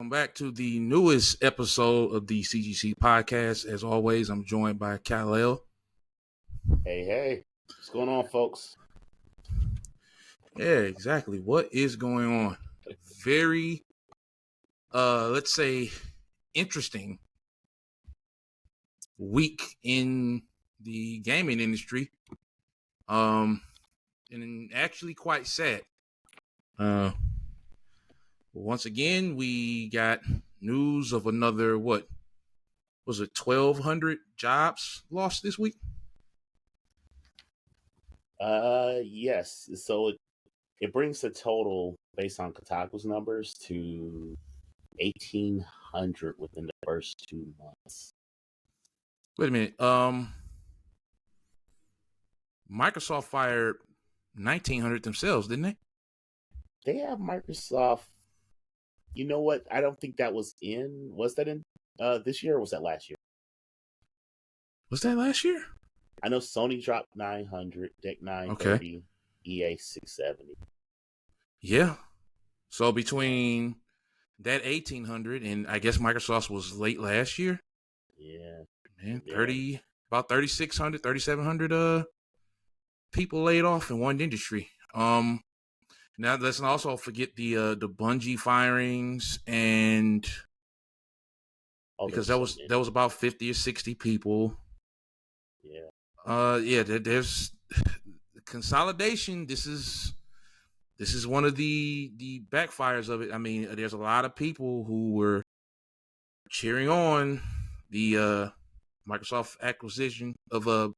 Welcome back to the newest episode of the CGC Podcast. As always, I'm joined by Kal-El. Hey, what's going on, folks? Yeah, exactly. What is going on? Very, let's say, interesting week in the gaming industry. And actually quite sad. Once again, we got news of another, what was it, 1,200 jobs lost this week? Yes. So it brings the total based on Kotaku's numbers to 1,800 within the first 2 months. Wait a minute. Microsoft fired 1,900 themselves, didn't they? They have Microsoft. You know what? I don't think that was that in this year or was that last year? Was that last year? I know Sony dropped 900, Deck 930, EA 670. Yeah. So between that 1,800 and I guess Microsoft was late last year. Yeah. Man, about 3,600, 3,700 people laid off in one industry. Now let's also forget the Bungie firings and because that was about 50 or 60 people. Yeah. There's consolidation. This is one of the backfires of it. I mean, there's a lot of people who were cheering on the Microsoft acquisition of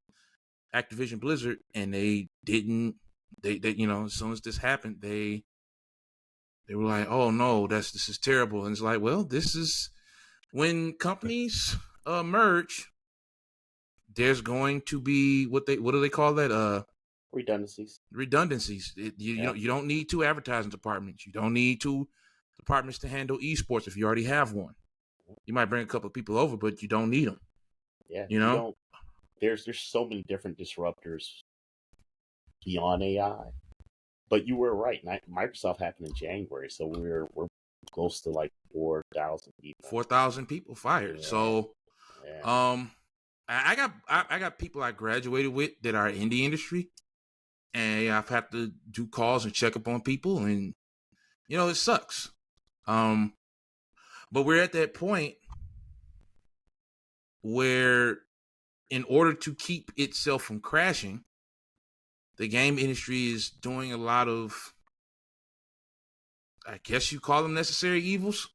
Activision Blizzard, and they didn't. They as soon as this happened, they were like, "Oh no, this is terrible." And it's like, well, this is when companies merge. There's going to be what do they call that? Redundancies. You don't need 2 advertising departments. You don't need 2 departments to handle esports if you already have one. You might bring a couple of people over, but you don't need them. Yeah, you know. There's so many different disruptors beyond AI. But you were right. Microsoft happened in January, so we're close to like 4,000 people. 4,000 people fired. Yeah. So, I got people I graduated with that are in the industry, and I've had to do calls and check up on people, and it sucks. But we're at that point where, in order to keep itself from crashing, the game industry is doing a lot of, I guess you call them necessary evils.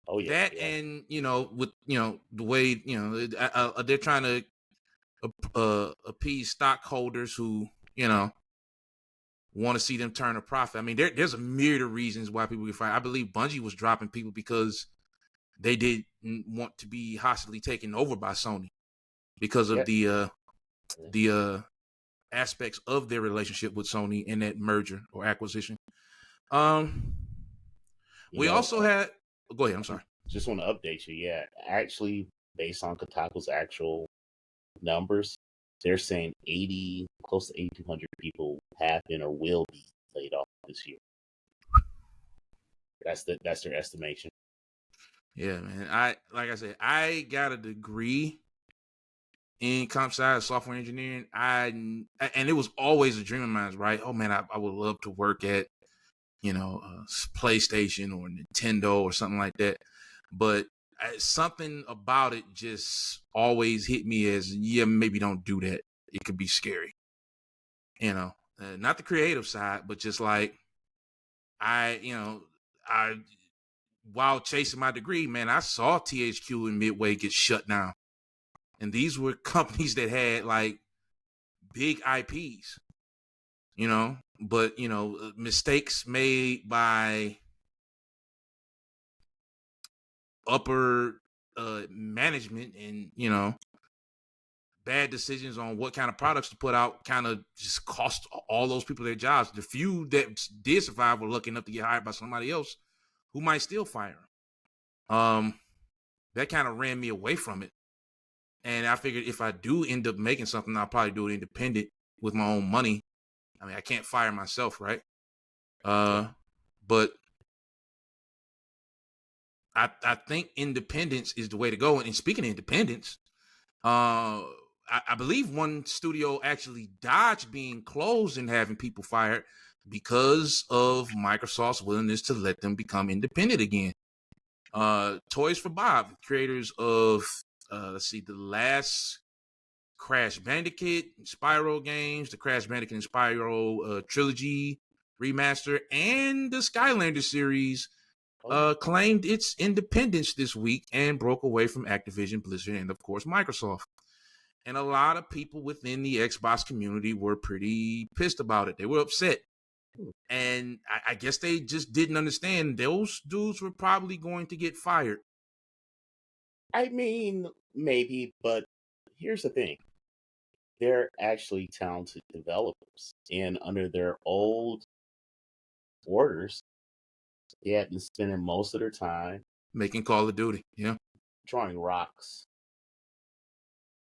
Oh yeah. That yeah. And with the way they're trying to appease stockholders who want to see them turn a profit. I mean, there's a myriad of reasons why people get fired. I believe Bungie was dropping people because they didn't want to be hostily taken over by Sony because of the aspects of their relationship with Sony in that merger or acquisition. We also had. Go ahead. I'm sorry. Just want to update you. Yeah, actually, based on Kotaku's actual numbers, they're saying close to 8,200 people have been or will be laid off this year. That's their estimation. Yeah, man. I got a degree in comp sci software engineering. And it was always a dream of mine, right? Oh man, I would love to work at PlayStation or Nintendo or something like that. But something about it just always hit me as, maybe don't do that. It could be scary. Not the creative side, but just like while chasing my degree, man, I saw THQ and Midway get shut down. And these were companies that had like big IPs, but mistakes made by upper management and bad decisions on what kind of products to put out kind of just cost all those people their jobs. The few that did survive were lucky enough to get hired by somebody else who might still fire them. That kind of ran me away from it. And I figured if I do end up making something, I'll probably do it independent with my own money. I mean, I can't fire myself, right? But I think independence is the way to go. And speaking of independence, I believe one studio actually dodged being closed and having people fired because of Microsoft's willingness to let them become independent again. Toys for Bob, creators of the last Crash Bandicoot, Spyro games, the Crash Bandicoot and Spyro trilogy remaster, and the Skylander series claimed its independence this week and broke away from Activision, Blizzard, and of course Microsoft. And a lot of people within the Xbox community were pretty pissed about it. They were upset. And I guess they just didn't understand those dudes were probably going to get fired. I mean, maybe, but here's the thing. They're actually talented developers. And under their old orders, they had been spending most of their time making Call of Duty, drawing rocks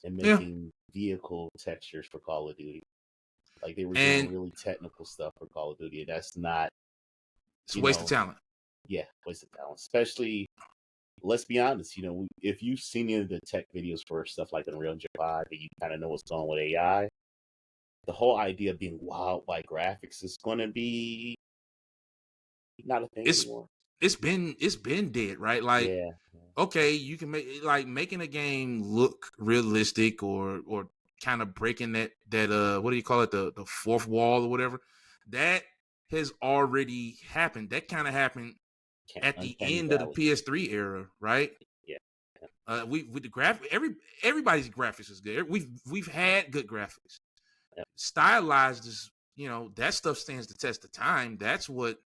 and making vehicle textures for Call of Duty. Like they were doing really technical stuff for Call of Duty. That's not. It's a waste of talent. Yeah, waste of talent. Especially, let's be honest. If you've seen any of the tech videos for stuff like Unreal Engine 5, and you kind of know what's going on with AI, the whole idea of being wowed by graphics is going to be not a thing anymore. It's been dead, right? Like, okay, you can making a game look realistic or kind of breaking that what do you call it, the fourth wall or whatever. That has already happened. That kind of happened at the end of the PS3 era, right? Yeah. We with the graphic, everybody's graphics is good. We've had good graphics. Yeah. Stylized is, that stuff stands the test of time. That's what,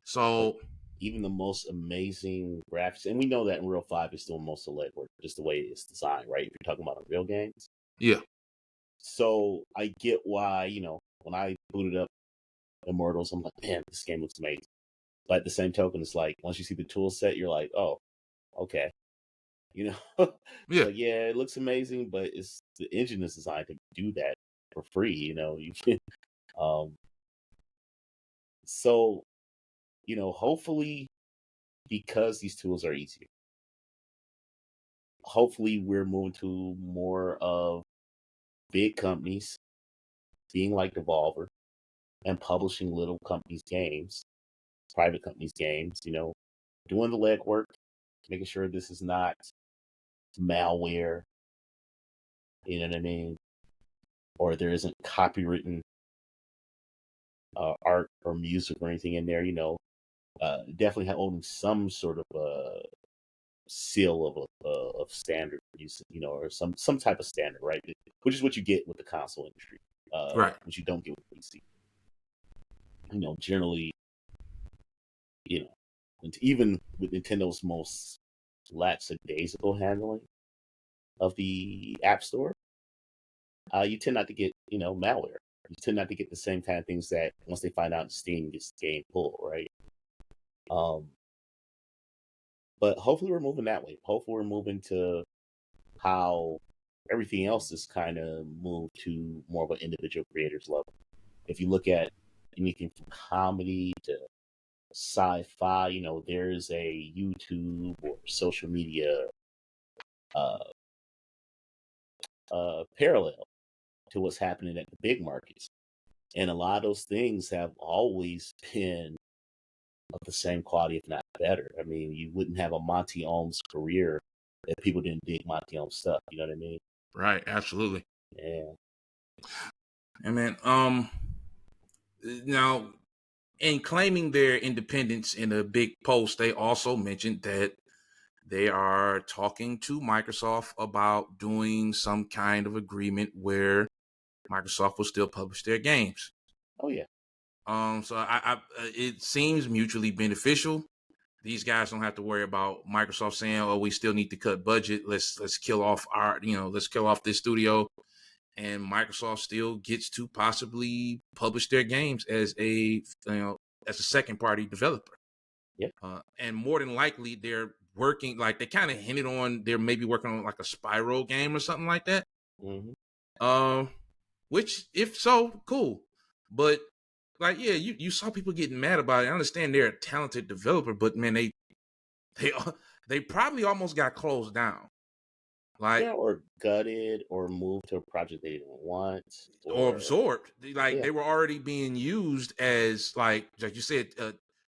So but even the most amazing graphics, and we know that Unreal 5 is still most of the legwork, just the way it's designed, right? If you're talking about Unreal games. Yeah. So I get why, when I booted up Immortals, I'm like, man, this game looks amazing. But at the same token, it's like, once you see the tool set, you're like, oh, okay. Yeah. Like, yeah, it looks amazing, but the engine is designed to do that for free, you can, so, hopefully, because these tools are easier, hopefully we're moving to more of big companies being like Devolver and publishing little companies' games, private companies' games, doing the legwork, making sure this is not malware, you know what I mean? Or there isn't copywritten art or music or anything in there, definitely holding some sort of seal of standard use, or some type of standard, right? Which is what you get with the console industry, right? Which you don't get with PC. Generally, even with Nintendo's most lackadaisical handling of the App Store, you tend not to get, malware. You tend not to get the same kind of things that once they find out in Steam gets game pulled, right? But hopefully we're moving that way. Hopefully we're moving to how everything else is kind of moved to more of an individual creator's level. If you look at anything from comedy to sci-fi, there's a YouTube or social media parallel to what's happening at the big markets. And a lot of those things have always been of the same quality, if not better. I mean, you wouldn't have a Monty Ohm's career if people didn't dig Monty Ohm's stuff. You know what I mean? Right. Absolutely. Yeah. And man, now in claiming their independence in a big post, they also mentioned that they are talking to Microsoft about doing some kind of agreement where Microsoft will still publish their games. Oh yeah. So I it seems mutually beneficial. These guys don't have to worry about Microsoft saying, "Oh, we still need to cut budget. Let's kill off let's kill off this studio," and Microsoft still gets to possibly publish their games as a second party developer. Yeah. And more than likely, they're working, like they kind of hinted on they're maybe working on like a Spyro game or something like that. Mm-hmm. Which, if so, cool. But like, yeah, you saw people getting mad about it. I understand they're a talented developer, but man, they they probably almost got closed down. Like, Yeah, or gutted, or moved to a project they didn't want, or or absorbed. Like yeah, they were already being used as like you said,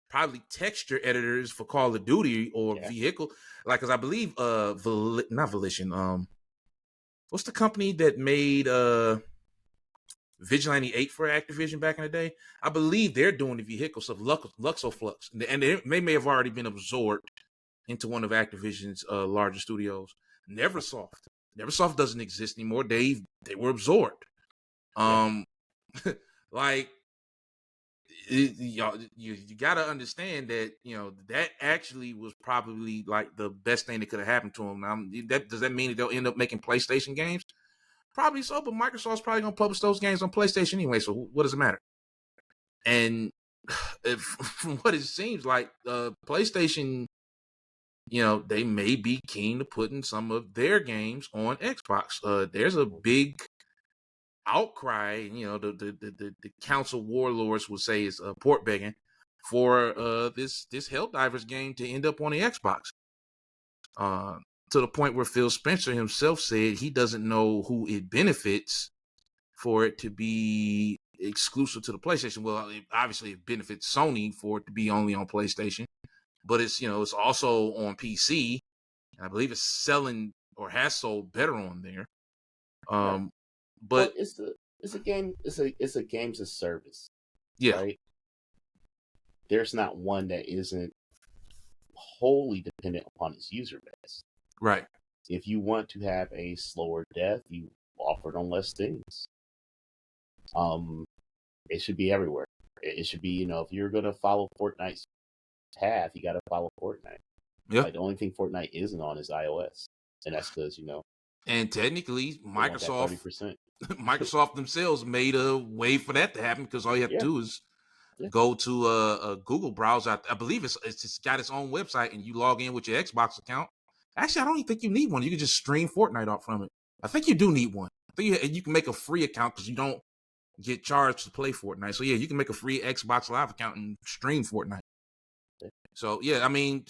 probably texture editors for Call of Duty or yeah. vehicle. Like, because I believe not Volition. What's the company that made Vigilante 8 for Activision back in the day? I believe they're doing the vehicle stuff, Luxoflux, and they may have already been absorbed into one of Activision's larger studios. Neversoft. Neversoft doesn't exist anymore. They were absorbed. Yeah. Like, y'all, you got to understand that, that actually was probably like the best thing that could have happened to them. Now, does that mean that they'll end up making PlayStation games? Probably so, but Microsoft's probably going to publish those games on PlayStation anyway, so what does it matter? And from what it seems like, PlayStation, they may be keen to putting some of their games on Xbox. There's a big outcry, the council warlords would say is port begging for this Helldivers game to end up on the Xbox. To the point where Phil Spencer himself said he doesn't know who it benefits for it to be exclusive to the PlayStation. Well, obviously it benefits Sony for it to be only on PlayStation, but it's it's also on PC, and I believe it's selling or has sold better on there. Right. But Well, it's a game. It's a games as service, yeah, right? There's not one that isn't wholly dependent upon its user base. right. If you want to have a slower death, you offer it on less things. It should be everywhere. It should be, if you're gonna follow Fortnite's path, you got to follow Fortnite. Yeah. Like, the only thing Fortnite isn't on is iOS, and that's because And technically, they want that 30%. Microsoft themselves made a way for that to happen, because all you have Yeah, to do is yeah, go to a Google browser. I believe it's got its own website, and you log in with your Xbox account. Actually, I don't even think you need one. You can just stream Fortnite off from it. I think you do need one. I think you can make a free account because you don't get charged to play Fortnite. So yeah, you can make a free Xbox Live account and stream Fortnite. yeah. So yeah, I mean,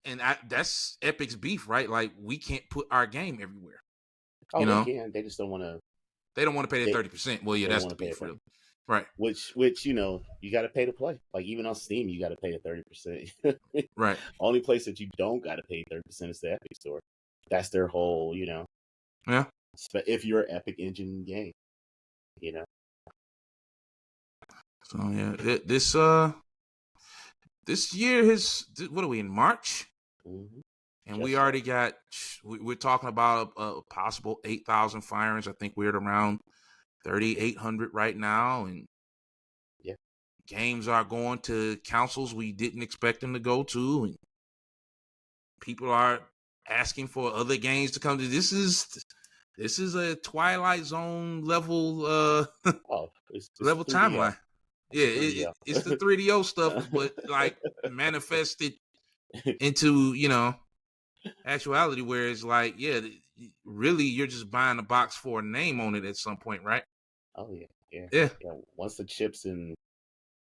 and that's Epic's beef, right? Like, we can't put our game everywhere. Oh, they can. They just don't want to. They don't want to pay that They 30%. Well, yeah, they don't that's want the to pay beef, it. really. Right. Which you got to pay to play. Like, even on Steam, you got to pay a 30%. Right. Only place that you don't got to pay 30% is the Epic Store. That's their whole, Yeah. if you're an Epic Engine game, So yeah, this year what are we in March? Mm-hmm. And Just we already got, we're talking about a possible 8,000 firings. I think we're at around 3,800 right now. And yeah. games are going to councils we didn't expect them to go to. And people are asking for other games to come to. This is a Twilight Zone level It's level 3DO. timeline. Yeah, it's the 3DO stuff, but like manifested into actuality, where it's like, yeah, really, you're just buying a box for a name on it at some point, right? Oh yeah, yeah, Yeah. yeah. Once the chips and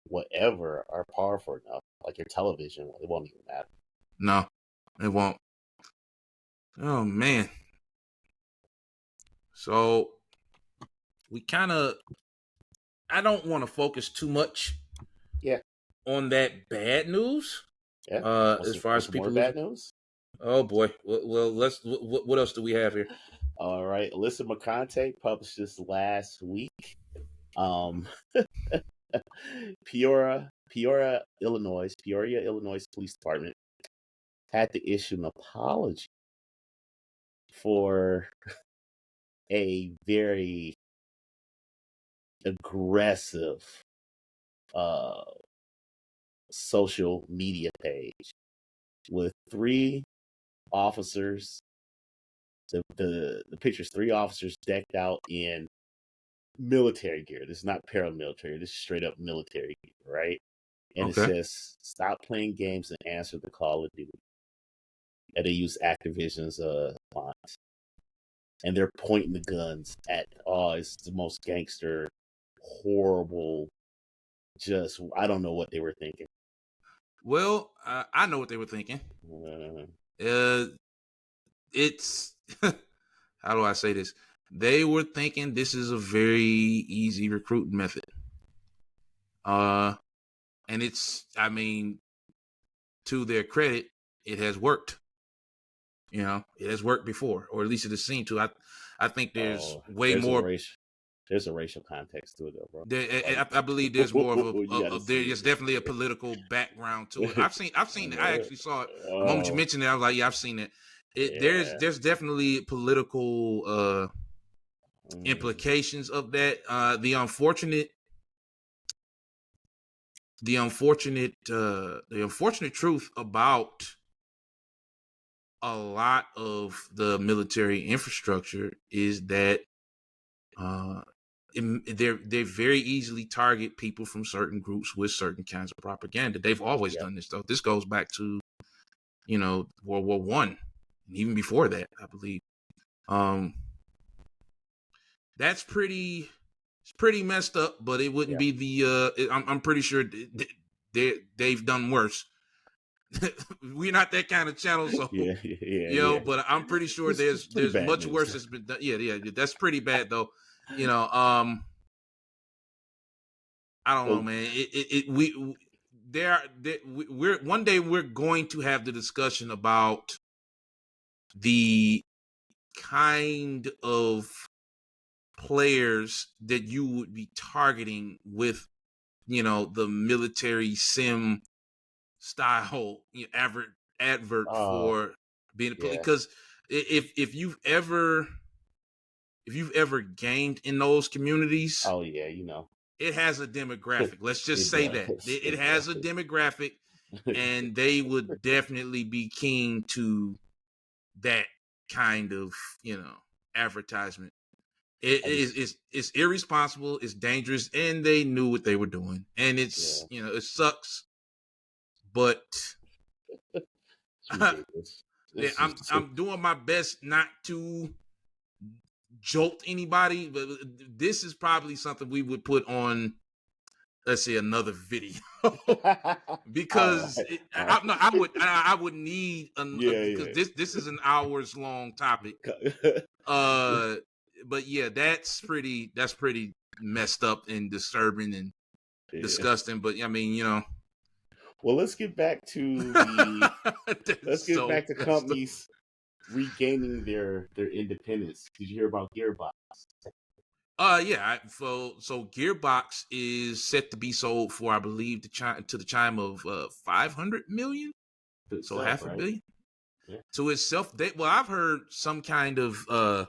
whatever are powerful enough, like your television, it won't even matter. No, it won't. Oh man. So we I don't want to focus too much Yeah, on that bad news. yeah. As far as people more losing. bad news. Oh boy. Well, what else do we have here? All right, Alyssa McConaughey published this last week. Peoria, Illinois Police Department had to issue an apology for a very aggressive social media page with three officers. The picture's three officers decked out in military gear. This is not paramilitary. This is straight up military gear, right? And Okay. it says, "Stop playing games and answer the call of duty." And they use Activision's font, and they're pointing the guns at. Oh, it's the most gangster, horrible. Just I don't know what they were thinking. Well, I know what they were thinking. It's how do I say this? They were thinking this is a very easy recruiting method. And it's, I mean, to their credit, it has worked. You know, it has worked before, or at least it has seemed to. I think there's way more. There's a racial context to it, though, bro. I believe there's more of there's it. definitely a political background to it. I've seen it. I actually saw it. The moment you mentioned it, I was like, yeah, I've seen it. There's definitely political implications of that. The unfortunate truth about a lot of the military infrastructure is that they very easily target people from certain groups with certain kinds of propaganda. They've always done this, though. This goes back to, World War I, and even before that, I believe. That's pretty messed up, but it wouldn't be the. I'm pretty sure they've done worse. We're not that kind of channel, so but I'm pretty sure there's much worse that's been done. Yeah, that's pretty bad though. I don't know, man. We're one day we're going to have the discussion about the kind of players that you would be targeting with, the military sim style advert for being a player. Because if you've ever gamed in those communities, it has a demographic. Let's just say that it has a demographic, and they would definitely be keen to that kind of advertisement. It's irresponsible, it's dangerous, and they knew what they were doing, and it's it sucks, but I'm doing my best not to jolt anybody, but this is probably something we would put on, let's say, another video because I would need because this is an hours long topic. But yeah, that's pretty messed up and disturbing and disgusting. But I mean, well, let's get back to companies regaining their independence. Did you hear about Gearbox? Yeah. So Gearbox is set to be sold for, I believe, to the chime of $500 million. So half a billion. Yeah. To itself. I've heard some kind of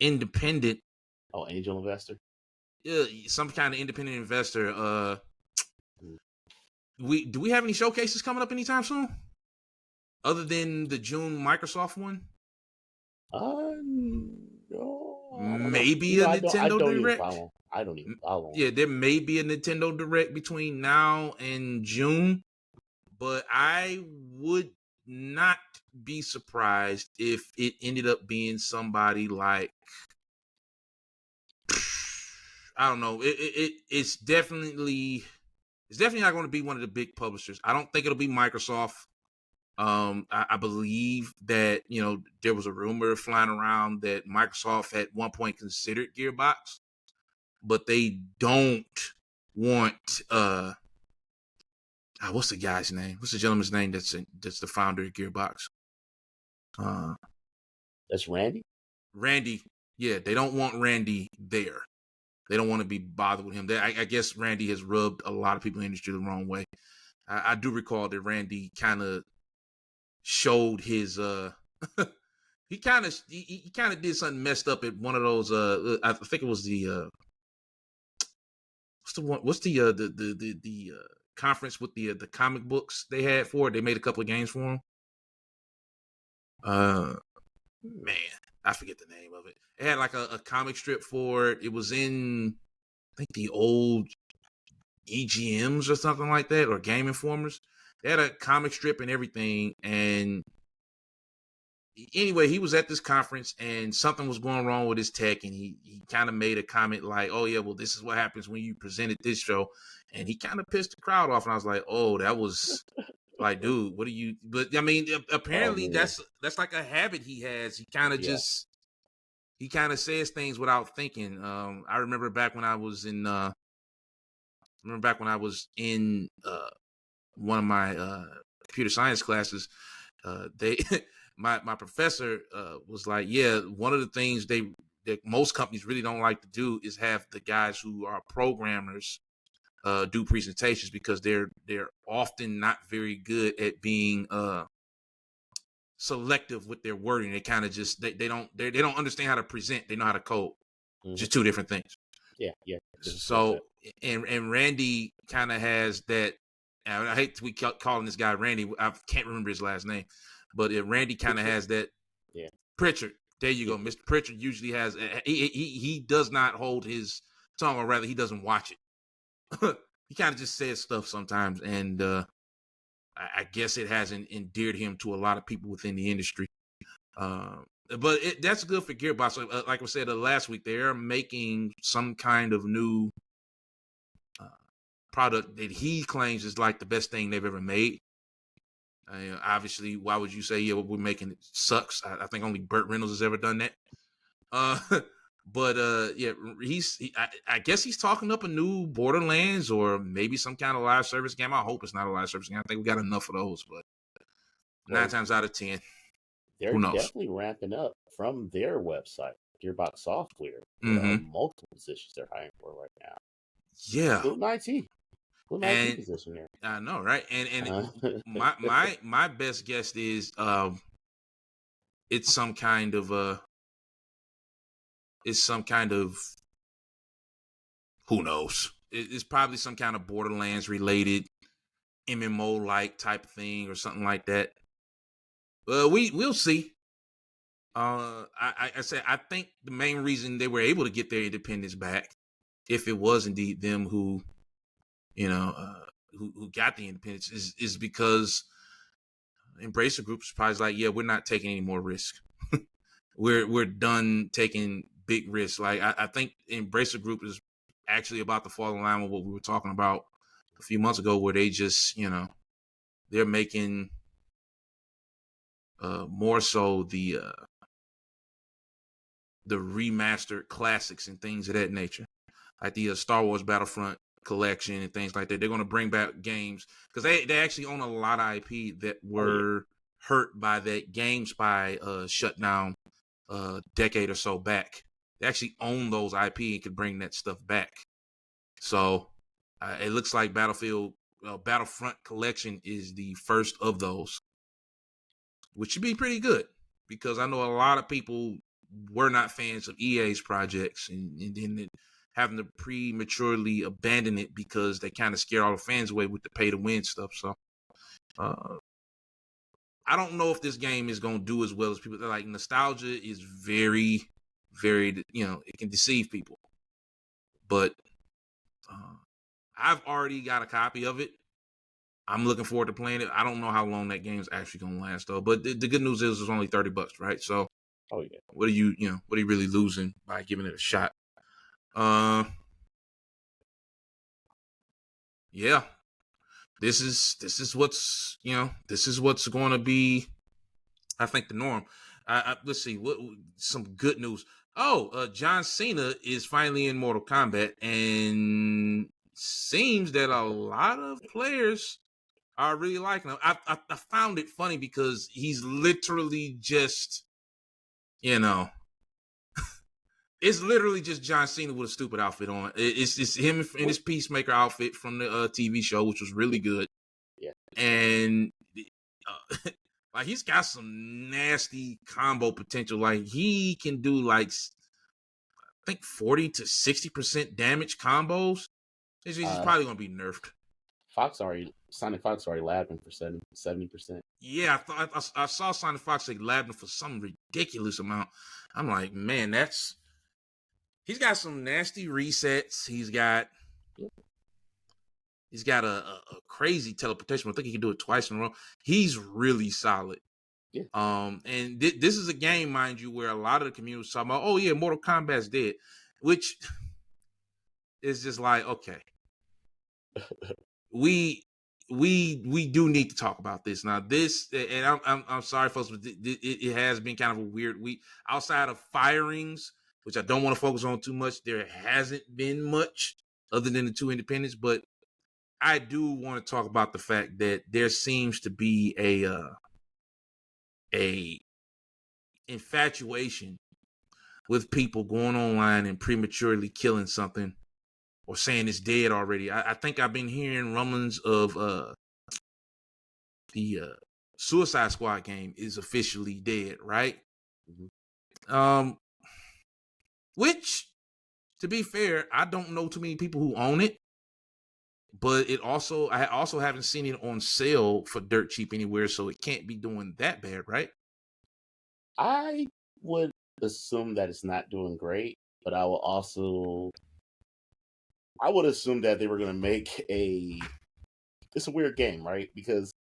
independent. Angel investor. Yeah, some kind of independent investor. Do we have any showcases coming up anytime soon? Other than the June Microsoft one? No. Maybe a Nintendo Direct. I don't even follow. Yeah, there may be a Nintendo Direct between now and June, but I would not be surprised if it ended up being somebody like, I don't know. It's definitely not going to be one of the big publishers. I don't think it'll be Microsoft. I believe that, there was a rumor flying around that Microsoft at one point considered Gearbox, but they don't want, what's the guy's name? What's the gentleman's name that's the founder of Gearbox? That's Randy? Randy. Yeah, they don't want Randy there. They don't want to be bothered with him. I guess Randy has rubbed a lot of people in the industry the wrong way. I do recall that Randy kind of showed his he kind of did something messed up at one of those I think it was the what's the conference with the comic books they had for it. They made a couple of games for him. Man, I forget the name of it. It had like a comic strip for it. It was in, I think, the old EGMs or something like that, or Game Informers. They had a comic strip and everything, and anyway, he was at this conference and something was going wrong with his tech, and he kind of made a comment like, "Oh yeah, well this is what happens when you present at this show," and he kind of pissed the crowd off, and I was like, "Oh, that was like, dude, what are you?" But I mean, Oh apparently man. that's like a habit he has. He kind of Yeah. just he kind of says things without thinking. I remember back when I was in one of my computer science classes. They my professor was like, yeah, one of the things that most companies really don't like to do is have the guys who are programmers do presentations, because they're often not very good at being selective with their wording. They kind of just they don't understand how to present. They know how to code. Hmm. Just two different things. Yeah. Yeah. Different skill set. So and Randy kind of has that. And I hate to be calling this guy Randy. I can't remember his last name, but Randy kind of has that. Yeah. Pritchard. There you Yeah. go. Mr. Pritchard usually has. He does not hold his tongue, or rather, he doesn't watch it. He kind of just says stuff sometimes, and I guess it hasn't endeared him to a lot of people within the industry. But that's good for Gearbox. Like I said last week, they're making some kind of new product that he claims is like the best thing they've ever made. Obviously, why would you say, yeah, what we're making it sucks? I think only Burt Reynolds has ever done that. But yeah, I guess he's talking up a new Borderlands, or maybe some kind of live service game. I hope it's not a live service game. I think we got enough of those, but Well, 9 times out of 10, they're who knows? definitely ramping up from their website, Gearbox Software. There are Mm-hmm. multiple positions they're hiring for right now, Yeah, including IT. Including IT and position there. I know, right? And Uh, my best guess is it's some kind of who knows? It's probably some kind of Borderlands related MMO like type of thing or something like that. We'll see. I said, I think the main reason they were able to get their independence back, if it was indeed them who, who got the independence, is because Embracer Group is probably like, yeah, we're not taking any more risk. We're done taking big risks. Like I think Embracer Group is actually about to fall in line with what we were talking about a few months ago, where they just, they're making more so the remastered classics and things of that nature, like the Star Wars Battlefront collection and things like that. They're going to bring back games because they actually own a lot of IP that were hurt by that GameSpy shutdown a decade or so back. They actually own those IP and could bring that stuff back. So it looks like Battlefront collection is the first of those, which should be pretty good, because I know a lot of people were not fans of EA's projects, and then having to prematurely abandon it because they kind of scare all the fans away with the pay to win stuff. So I don't know if this game is going to do as well as people. Like, nostalgia is very, very, it can deceive people. But I've already got a copy of it. I'm looking forward to playing it. I don't know how long that game's actually going to last, though. But the good news is it's only $30, right? So, oh yeah, what are you really losing by giving it a shot? Yeah, this is what's going to be, I think, the norm. Let's see what some good news. John Cena is finally in Mortal Kombat, and seems that a lot of players are really liking him. I found it funny because he's literally just, it's literally just John Cena with a stupid outfit on. It's him in his Peacemaker outfit from the TV show, which was really good. yeah. And like, he's got some nasty combo potential. Like, he can do like, I think 40 to 60% damage combos. He's probably gonna be nerfed. Sonic Fox already labbing for 70%. Yeah, I saw Sonic Fox like labbing for some ridiculous amount. I'm like, man, he's got some nasty resets. He's got a crazy teleportation. I think he can do it twice in a row. He's really solid. Yeah. And this is a game, mind you, where a lot of the community was talking about, oh yeah, Mortal Kombat's dead, which is just like, okay, we do need to talk about this now. This, and I'm sorry, folks, but it has been kind of a weird week outside of firings, which I don't want to focus on too much. There hasn't been much other than the two independents, but I do want to talk about the fact that there seems to be a infatuation with people going online and prematurely killing something or saying it's dead already. I think I've been hearing rumblings of the Suicide Squad game is officially dead, right? Mm-hmm. Which, to be fair, I don't know too many people who own it, but I also haven't seen it on sale for dirt cheap anywhere, so it can't be doing that bad, right? I would assume that it's not doing great, but I would assume that they were going to make it's a weird game, right? Because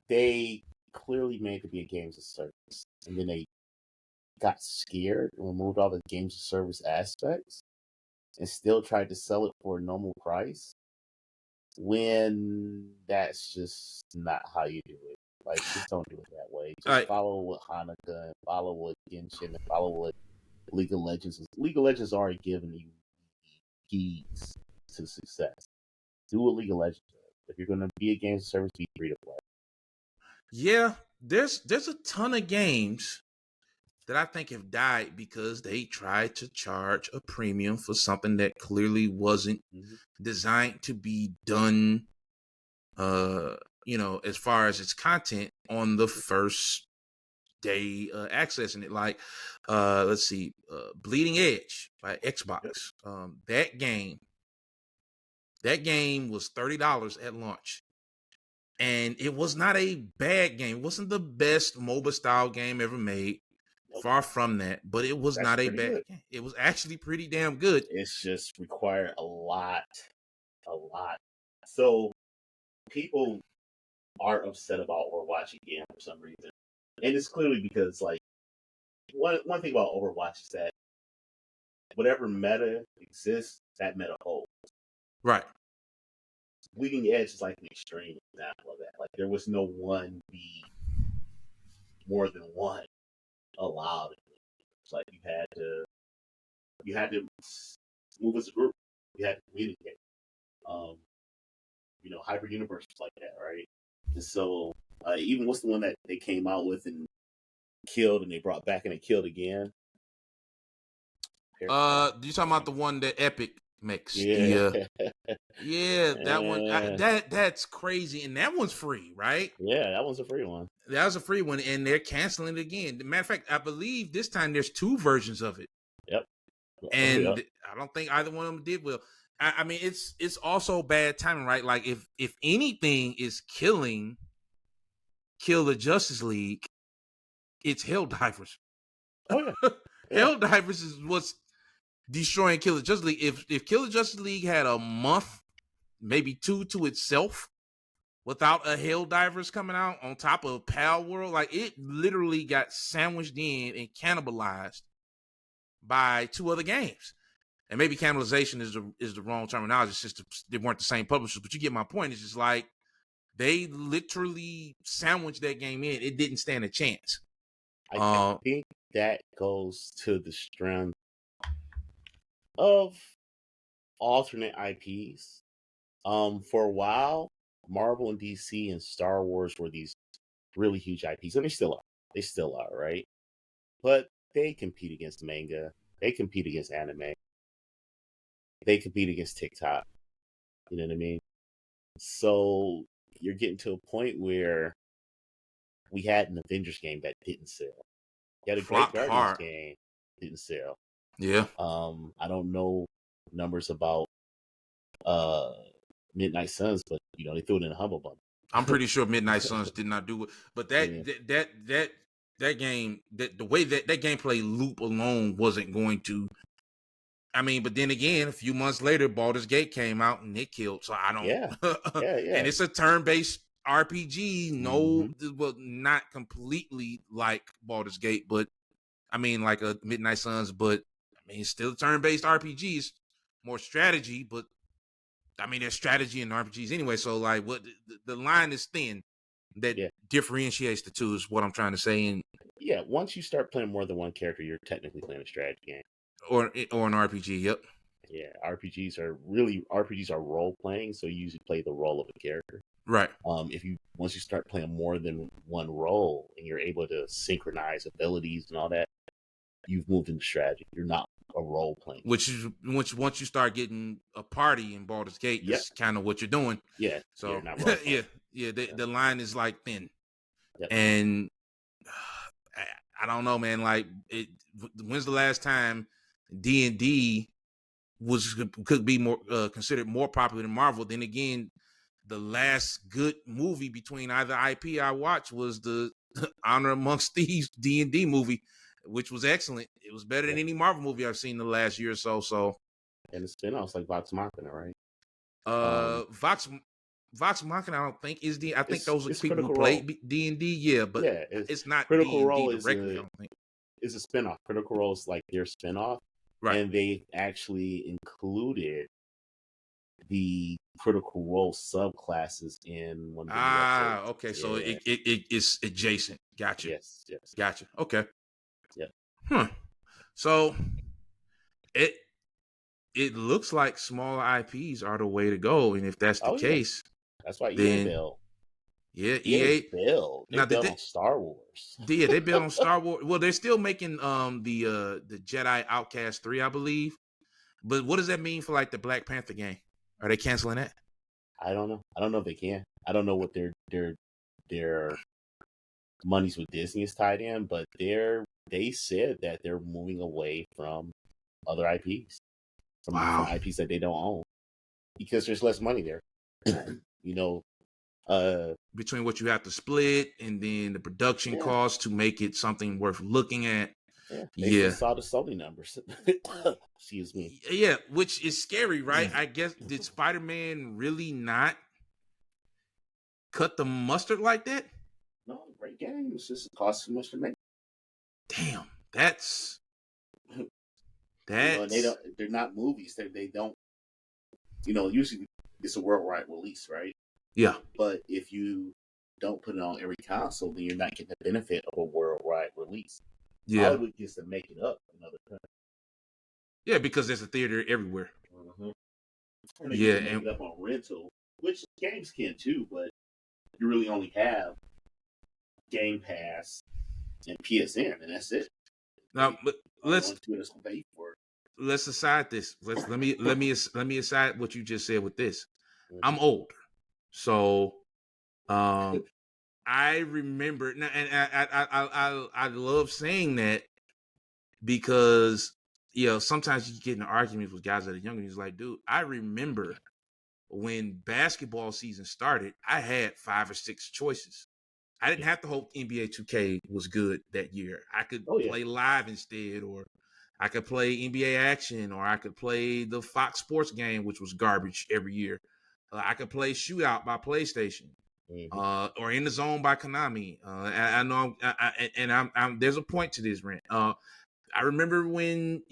they clearly made it to be a games of service, and then they got scared and removed all the games of service aspects and still tried to sell it for a normal price, when that's just not how you do it. Like, just don't do it that way. Just follow what Hanukkah and follow what Genshin and follow what League of Legends is. League of Legends already given you keys to success. Do what League of Legends does. If you're going to be a games service, be free to play. Yeah, there's a ton of games that I think have died because they tried to charge a premium for something that clearly wasn't designed to be done, as far as its content on the first day accessing it. Like, let's see, Bleeding Edge by Xbox. That game was $30 at launch. And it was not a bad game. It wasn't the best MOBA style game ever made. Far from that, but it was not a bad game. It was actually pretty damn good. It's just required a lot. So people are upset about Overwatch again for some reason. And it's clearly because, like, one thing about Overwatch is that whatever meta exists, that meta holds. Right. Bleeding Edge is like an extreme example of that. Like, there was no one be more than one allowed. It's like you had to move as a group. You had to communicate. Hyper Universe was like that, right? And so even what's the one that they came out with and killed and they brought back and they killed again? You talking about the one that Epic makes? Yeah. That one. That's crazy, and that one's free, right? Yeah, that one's a free one. That was a free one, and they're canceling it again. Matter of fact, I believe this time there's 2 versions of it. Yep. And I don't think either one of them did well. I mean, it's also bad timing, right? Like, if anything is kill the Justice League, it's Helldivers. Oh yeah. Helldivers is what's destroying Kill the Justice League. If Kill the Justice League had a month, maybe 2 to itself, without a Helldivers coming out on top of Pal World, like, it literally got sandwiched in and cannibalized by 2 other games. And maybe cannibalization is the wrong terminology. It's just they weren't the same publishers, but you get my point. It's just like they literally sandwiched that game in. It didn't stand a chance. I think that goes to the strength of alternate IPs. For a while, Marvel and DC and Star Wars were these really huge IPs, and they still are. They still are, right? But they compete against manga. They compete against anime. They compete against TikTok. You know what I mean? So you're getting to a point where we had an Avengers game that didn't sell. You had a Great Guardians game didn't sell. Yeah. I don't know numbers about Midnight Suns, but they threw it in a humble bundle. I'm pretty sure Midnight Suns did not do it, but that game, the way that gameplay loop alone wasn't going to. I mean, but then again, a few months later, Baldur's Gate came out and it killed. So I don't. Yeah. And it's a turn-based RPG, no, well, not completely like Baldur's Gate, but I mean, like a Midnight Suns, but I mean, still turn-based RPGs, more strategy, but I mean, there's strategy in RPGs anyway. So, like, what the line is thin that Yeah. differentiates the two is what I'm trying to say. And Yeah, once you start playing more than one character, you're technically playing a strategy game. or an RPG. Yep. Yeah, RPGs are role playing, so you usually play the role of a character. Right. Once you start playing more than one role and you're able to synchronize abilities and all that, you've moved into strategy. You're not a role playing. Which once you start getting a party in Baldur's Gate, that's kind of what you're doing. Yeah. So not the line is like thin, Yep. and I don't know, man. Like, when's the last time D&D could be more considered more popular than Marvel? Then again, the last good movie between either IP I watched was the Honor Amongst Thieves D&D movie, which was excellent. It was better than any Marvel movie I've seen in the last year or so. So, and the spinoffs like Vox Machina, right? Vox Machina, I don't think is D. I think those are people who Critical played Role. D&D. Yeah, but it's not Critical D&D Role directly. I don't think is a spinoff. Critical Role is like their spinoff, right? And they actually included the Critical Role subclasses in one of the episodes. Okay. So it's adjacent. Gotcha. Yes. Gotcha. Okay. Yeah. So it looks like smaller IPs are the way to go, and if that's the case, that's why then EA built. Yeah, EA built. They built on Star Wars. Yeah, they built on Star Wars. Well, they're still making the Jedi Outcast 3, I believe. But what does that mean for like the Black Panther game? Are they canceling that? I don't know. I don't know if they can. I don't know what their monies with Disney is tied in, but they said that they're moving away from other IPs, from IPs that they don't own, because there's less money there. Between what you have to split and then the production costs to make it something worth looking at. They saw the Sony numbers. Excuse me. Yeah, which is scary, right? I guess, did Spider-Man really not cut the mustard like that? No, great game. It's just cost too much to make. Damn, that's they're not movies. They don't. Usually it's a worldwide release, right? Yeah. But if you don't put it on every console, then you're not getting the benefit of a worldwide release. Yeah. Hollywood gets to make it up in other countries. Yeah, because there's a theater everywhere. Mm-hmm. And they can make it up on rental, which games can too, but you really only have Game Pass and PSN, and that's it. Now, but let's aside this. Let me aside what you just said with this. Mm-hmm. I'm older, so I remember, and I love saying that because sometimes you get in arguments with guys that are younger. He's like, dude, I remember when basketball season started, I had 5 or 6 choices. I didn't have to hope NBA 2K was good that year. I could play live instead, or I could play NBA Action, or I could play the Fox Sports game, which was garbage every year. I could play Shootout by PlayStation, or In the Zone by Konami. I know, I'm there's a point to this, Rent. I remember when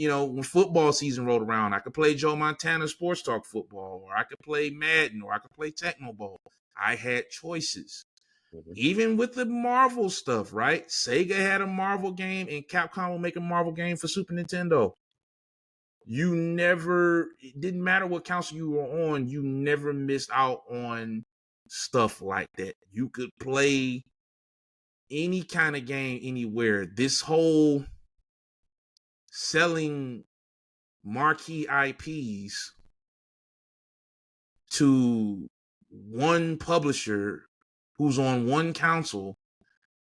football season rolled around, I could play Joe Montana Sports Talk Football, or I could play Madden, or I could play Tecmo Bowl. I had choices. Mm-hmm. Even with the Marvel stuff, right? Sega had a Marvel game, and Capcom will make a Marvel game for Super Nintendo. It didn't matter what console you were on, you never missed out on stuff like that. You could play any kind of game anywhere. This whole selling marquee IPs to one publisher who's on one console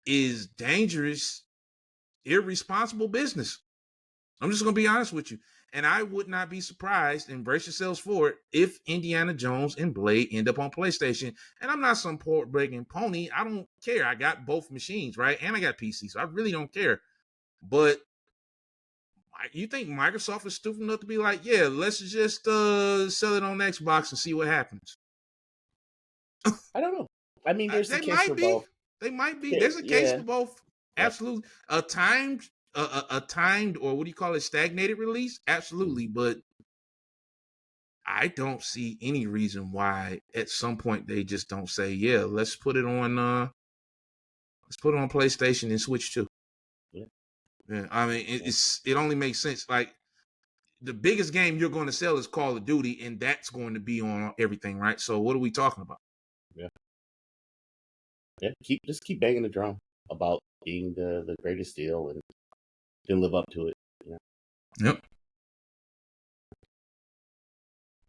is dangerous, irresponsible business. I'm just going to be honest with you. And I would not be surprised, and brace yourselves for it, if Indiana Jones and Blade end up on PlayStation. And I'm not some port-breaking pony. I don't care. I got both machines, right? And I got PC, so I really don't care. But you think Microsoft is stupid enough to be like, yeah, let's just sell it on Xbox and see what happens? I don't know. I mean, there's the They case might for be. both. They might be. There's a case Yeah. for both. Yep. Absolutely. A timed, or what do you call it, stagnated release? Absolutely. But I don't see any reason why at some point they just don't say, yeah, let's put it on PlayStation and Switch too. Yeah. Yeah, I mean, it only makes sense. Like, the biggest game you're going to sell is Call of Duty, and that's going to be on everything, right? So what are we talking about? Yeah. Yeah. Keep banging the drum about being the greatest deal and then live up to it. Yeah. Yep.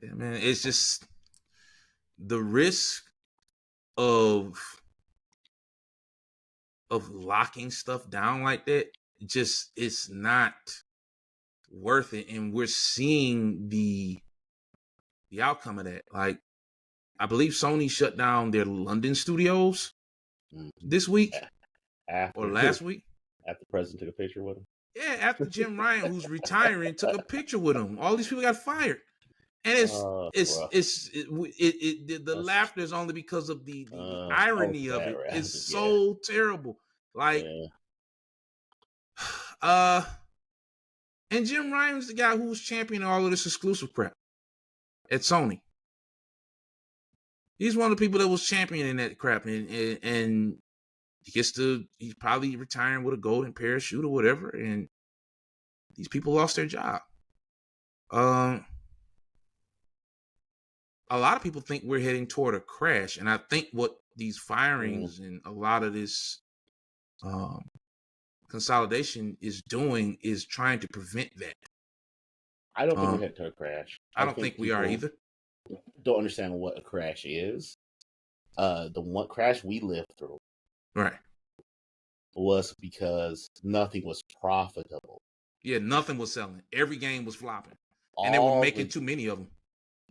Yeah, man, it's just the risk of locking stuff down like that. Just, it's not worth it, and we're seeing the outcome of that. Like, I believe Sony shut down their London studios this week or After last week. after the president took a picture with him. Yeah, after Jim Ryan, who's retiring, took a picture with him. All these people got fired, and the laughter is only because of the irony of it. Is so terrible. Like, and Jim Ryan's the guy who was championing all of this exclusive crap at Sony. He's one of the people that was championing that crap, and he's probably retiring with a golden parachute or whatever, and these people lost their job. A lot of people think we're heading toward a crash, and I think what these firings and a lot of this consolidation is doing is trying to prevent that. I don't think we're heading toward a crash. I don't think we are either. Don't understand what a crash is. The one crash we lived through, right, was because nothing was profitable. Yeah, nothing was selling. Every game was flopping, and they were making too many of them.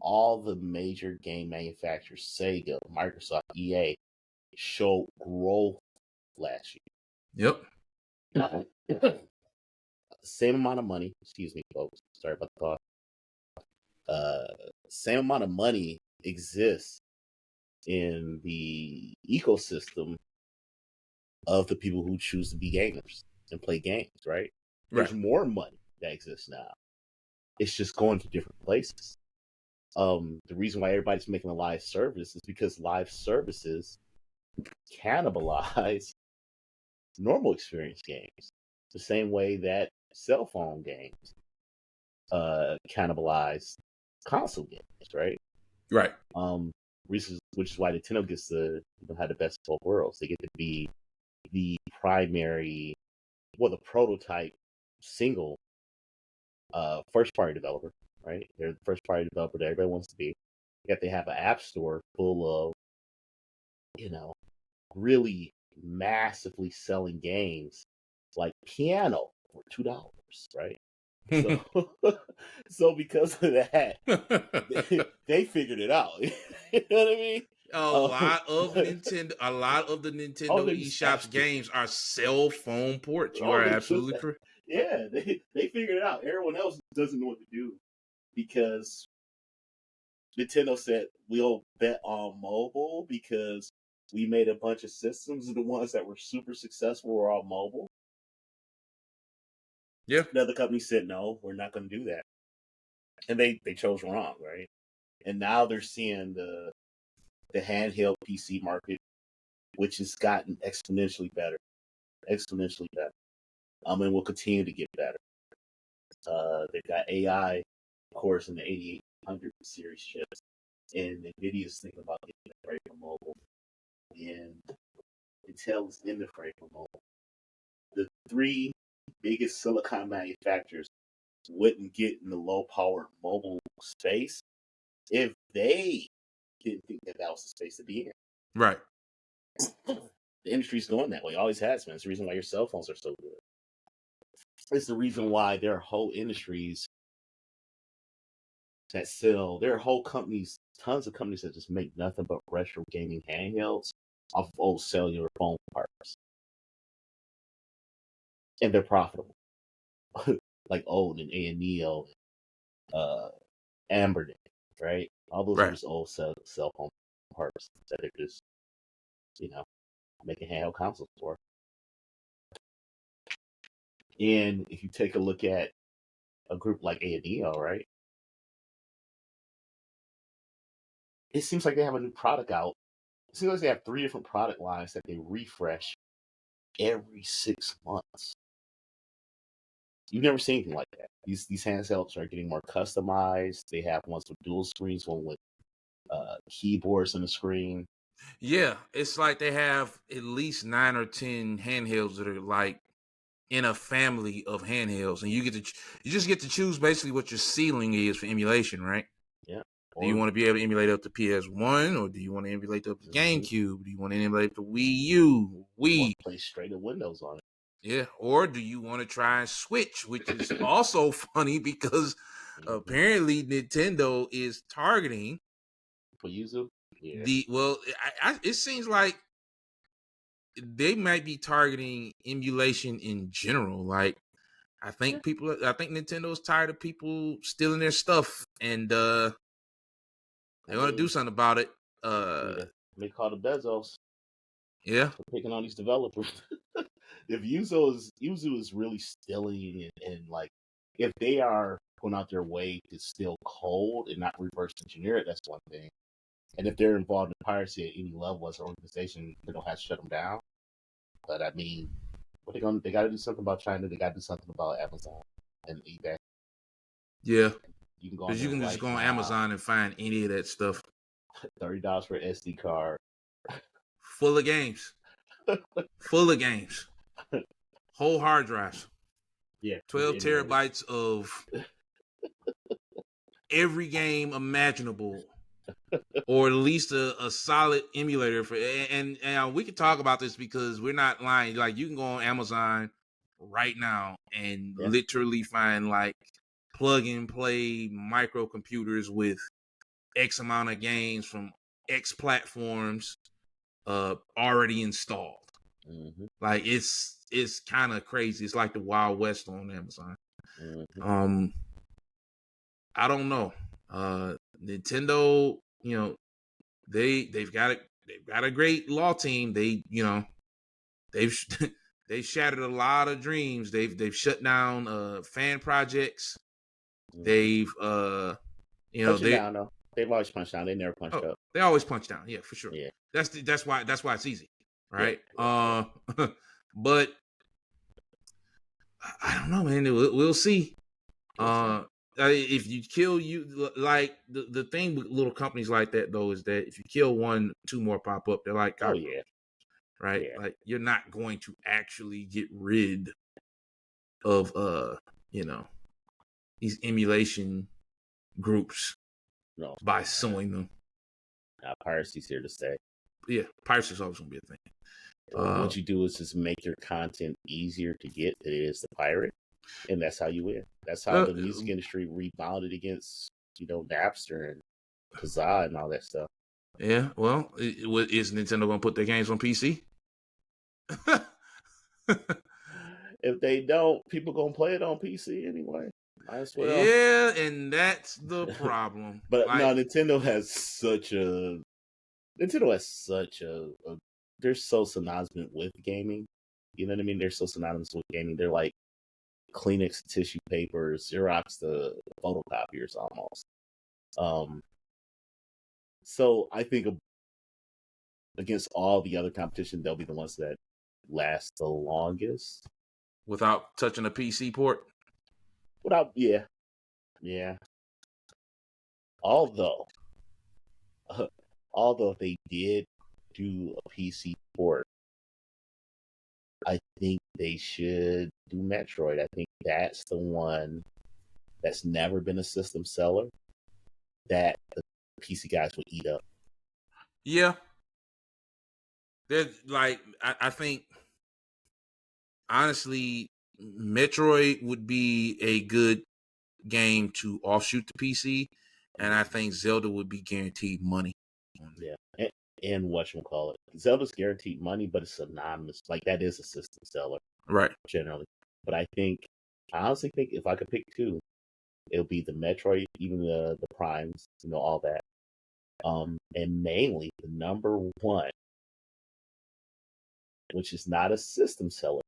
All the major game manufacturers, Sega, Microsoft, EA, showed growth last year. Yep. Same amount of money. Excuse me, folks. Sorry about the thought. Same amount of money exists in the ecosystem of the people who choose to be gamers and play games, right? There's more money that exists now. It's just going to different places. The reason why everybody's making a live service is because live services cannibalize normal experience games the same way that cell phone games cannibalize console games, right? Right. Which is why Nintendo gets to have the best of both worlds. They get to be the primary, the prototype single first party developer, right? They're the first party developer that everybody wants to be. Yet they have an app store full of, really massively selling games like Piano for $2, right? So because of that, they figured it out. You know what I mean? A lot of the Nintendo eShop's games are cell phone ports. You are absolutely correct. Yeah, they figured it out. Everyone else doesn't know what to do because Nintendo said we'll bet on mobile because we made a bunch of systems, and the ones that were super successful were all mobile. Yeah. The other company said, no, we're not going to do that. And they chose wrong, right? And now they're seeing the handheld PC market, which has gotten exponentially better. And will continue to get better. They've got AI, of course, in the 8800 series chips. And NVIDIA's thinking about getting that right for mobile. And Intel is in the fray for mobile. The three biggest silicon manufacturers wouldn't get in the low power mobile space if they didn't think that was the space to be in. Right. The industry's going that way. Always has been. It's the reason why your cell phones are so good. It's the reason why there are whole industries that sell. There are whole companies, tons of companies that just make nothing but retro gaming handhelds off of old cellular phone parts. And they're profitable. Like Old and A&Neo, Ambernet, right? All those are just old cell phone parts that are just making handheld consoles for. And if you take a look at a group like A&E, all right, it seems like they have a new product out. It seems like they have 3 different product lines that they refresh every 6 months. You've never seen anything like that. These handhelds are getting more customized. They have ones with dual screens, one with keyboards on the screen. Yeah, it's like they have at least 9 or 10 handhelds that are like in a family of handhelds, and you just get to choose basically what your ceiling is for emulation, right? Yeah. Do you want to be able to emulate up to PS1, or do you want to emulate up to GameCube? Do you want to emulate up to Wii U, Wii? Play straight in Windows on it. Yeah, or do you want to try and switch, which is also funny because apparently Nintendo is targeting for Yuzu. Yeah. It seems like they might be targeting emulation in general. Like, I think Nintendo's tired of people stealing their stuff, and they're gonna do something about it. They call the Bezos. Yeah, for picking on these developers. If Yuzu is really stealing and like, if they are going out their way to steal code and not reverse engineer it, that's one thing. And if they're involved in piracy at any level as an organization, they don't have to shut them down. But I mean, what they got to do something about China. They got to do something about Amazon and eBay. Yeah, you can go. Because you can just go on Amazon and find any of that stuff. $30 for an SD card, full of games, full of games, whole hard drives. Yeah, 12 terabytes of every game imaginable. Or at least a solid emulator for, and we can talk about this because we're not lying. Like, you can go on Amazon right now and literally find like plug and play microcomputers with X amount of games from X platforms already installed. Mm-hmm. Like, it's kind of crazy. It's like the Wild West on Amazon. Mm-hmm. I don't know. Nintendo, they've got a great law team. They've shattered a lot of dreams. They've shut down fan projects. They've down, though. They've always punched down. They never punched up. They always punch down. Yeah, for sure. Yeah. That's why it's easy, right? Yeah. But I don't know, man. We'll see. If you kill like the thing with little companies like that though is that if you kill one, 2 more pop up. They're like, oh yeah, right? Yeah. Like, you're not going to actually get rid of these emulation groups by suing them. Piracy's here to stay. Yeah, piracy is always gonna be a thing. What you do is just make your content easier to get than it is to pirate. And that's how you win. That's how the music industry rebounded against, Napster and Kazaa and all that stuff. Yeah, well, is Nintendo going to put their games on PC? If they don't, people going to play it on PC anyway. Might as well. Yeah, and that's the problem. But Nintendo has such a... They're so synonymous with gaming. You know what I mean? They're so synonymous with gaming. They're like Kleenex tissue paper, Xerox the photocopiers almost. So I think against all the other competition, they'll be the ones that last the longest. Without touching a PC port? Yeah. Although they did do a PC port, I think they should do Metroid. I think that's the one that's never been a system seller that the PC guys would eat up. Yeah. I think, honestly, Metroid would be a good game to offshoot the PC, and I think Zelda would be guaranteed money. Yeah. And whatchamacallit, Zelda's guaranteed money, but it's synonymous. Like, that is a system seller. Right. Generally. But I honestly think if I could pick 2, it'll be the Metroid, even the Primes, all that. And mainly the number 1 which is not a system seller,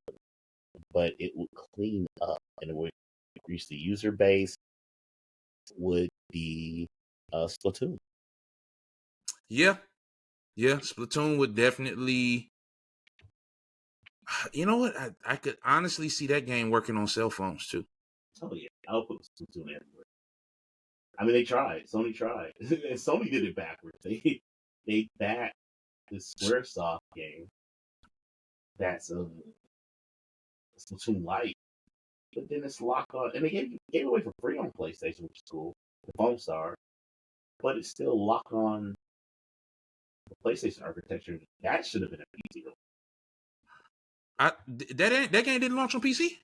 but it would clean up and it would increase the user base, would be Splatoon. Yeah. Splatoon would definitely. You know what? I could honestly see that game working on cell phones too. Oh yeah, I'll put Splatoon everywhere. I mean, they tried. Sony tried, and Sony did it backwards. They backed the SquareSoft game. That's a Splatoon Lite, but then it's locked on, and they gave it away for free on PlayStation, which is cool. The Foam Star, but it's still locked on the PlayStation architecture. That should have been a PC. That game didn't launch on PC.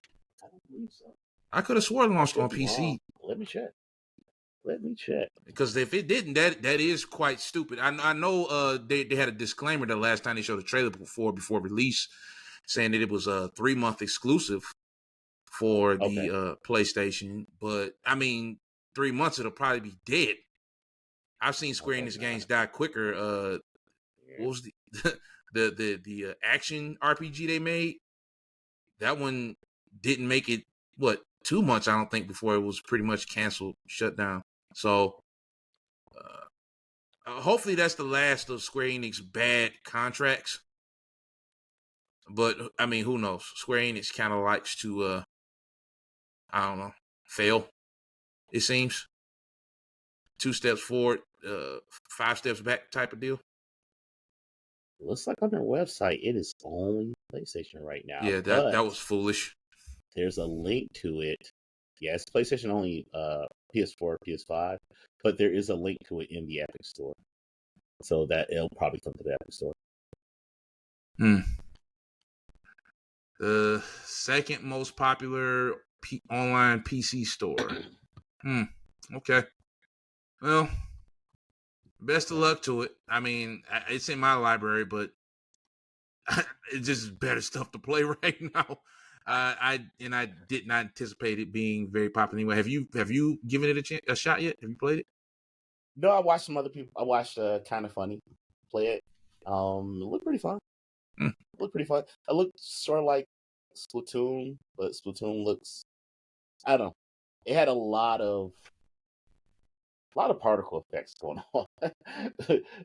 I don't believe so. I could have sworn it launched on PC. Wrong. Let me check. Because if it didn't, that is quite stupid. I know they had a disclaimer the last time they showed a trailer before release, saying that it was a 3-month exclusive for the PlayStation. But I mean, 3 months it'll probably be dead. I've seen Square Enix games die quicker. What was the action RPG they made? That one didn't make it 2 months, I don't think, before it was pretty much canceled, shut down. So hopefully that's the last of Square Enix bad contracts. But I mean, who knows? Square Enix kind of likes to I don't know, fail, it seems. 2 steps forward, 5 steps back type of deal. Looks like on their website it is only PlayStation right now. Yeah, that was foolish. There's a link to it. Yeah, it's PlayStation only, PS4, PS5, but there is a link to it in the Epic Store. So that it'll probably come to the Epic Store. The second most popular online PC store. Okay. Well, best of luck to it. I mean, it's in my library, but it's just better stuff to play right now. I did not anticipate it being very popular anyway. Have you given it a shot yet? Have you played it? No, I watched some other people. I watched Kind of Funny play it. It looked pretty fun. It looked sort of like Splatoon, but Splatoon looks, I don't know. It had a lot of particle effects going on.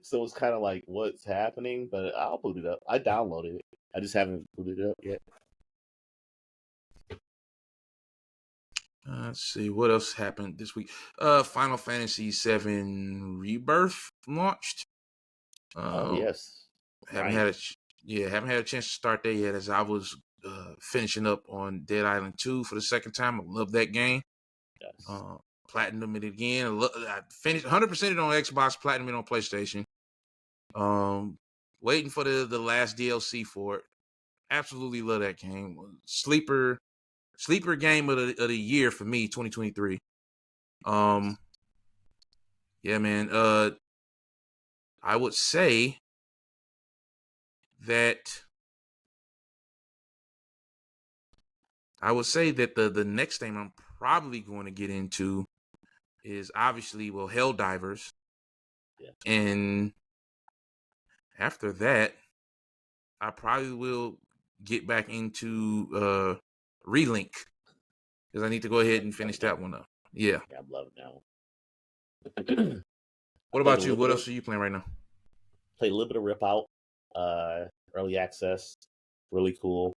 So it's kind of like what's happening, but I'll boot it up. I downloaded it. I just haven't booted it up yet. Let's see what else happened this week. Final Fantasy VII Rebirth launched. Yes. Haven't had a chance to start that yet, as I was finishing up on Dead Island 2 for the second time. I love that game. Yes. Platinum it again. I finished 100% it on Xbox, platinum it on PlayStation. Waiting for the last DLC for it. Absolutely love that game. Sleeper game of the year for me, 2023. Yeah, man. I would say that the next thing I'm probably going to get into is obviously Helldivers. Yeah. And after that, I probably will get back into Relink, because I need to go ahead and finish that one up. Yeah. I'm loving that one. What about you? What else are you playing right now? Play a little bit of Rip Out, early access, really cool.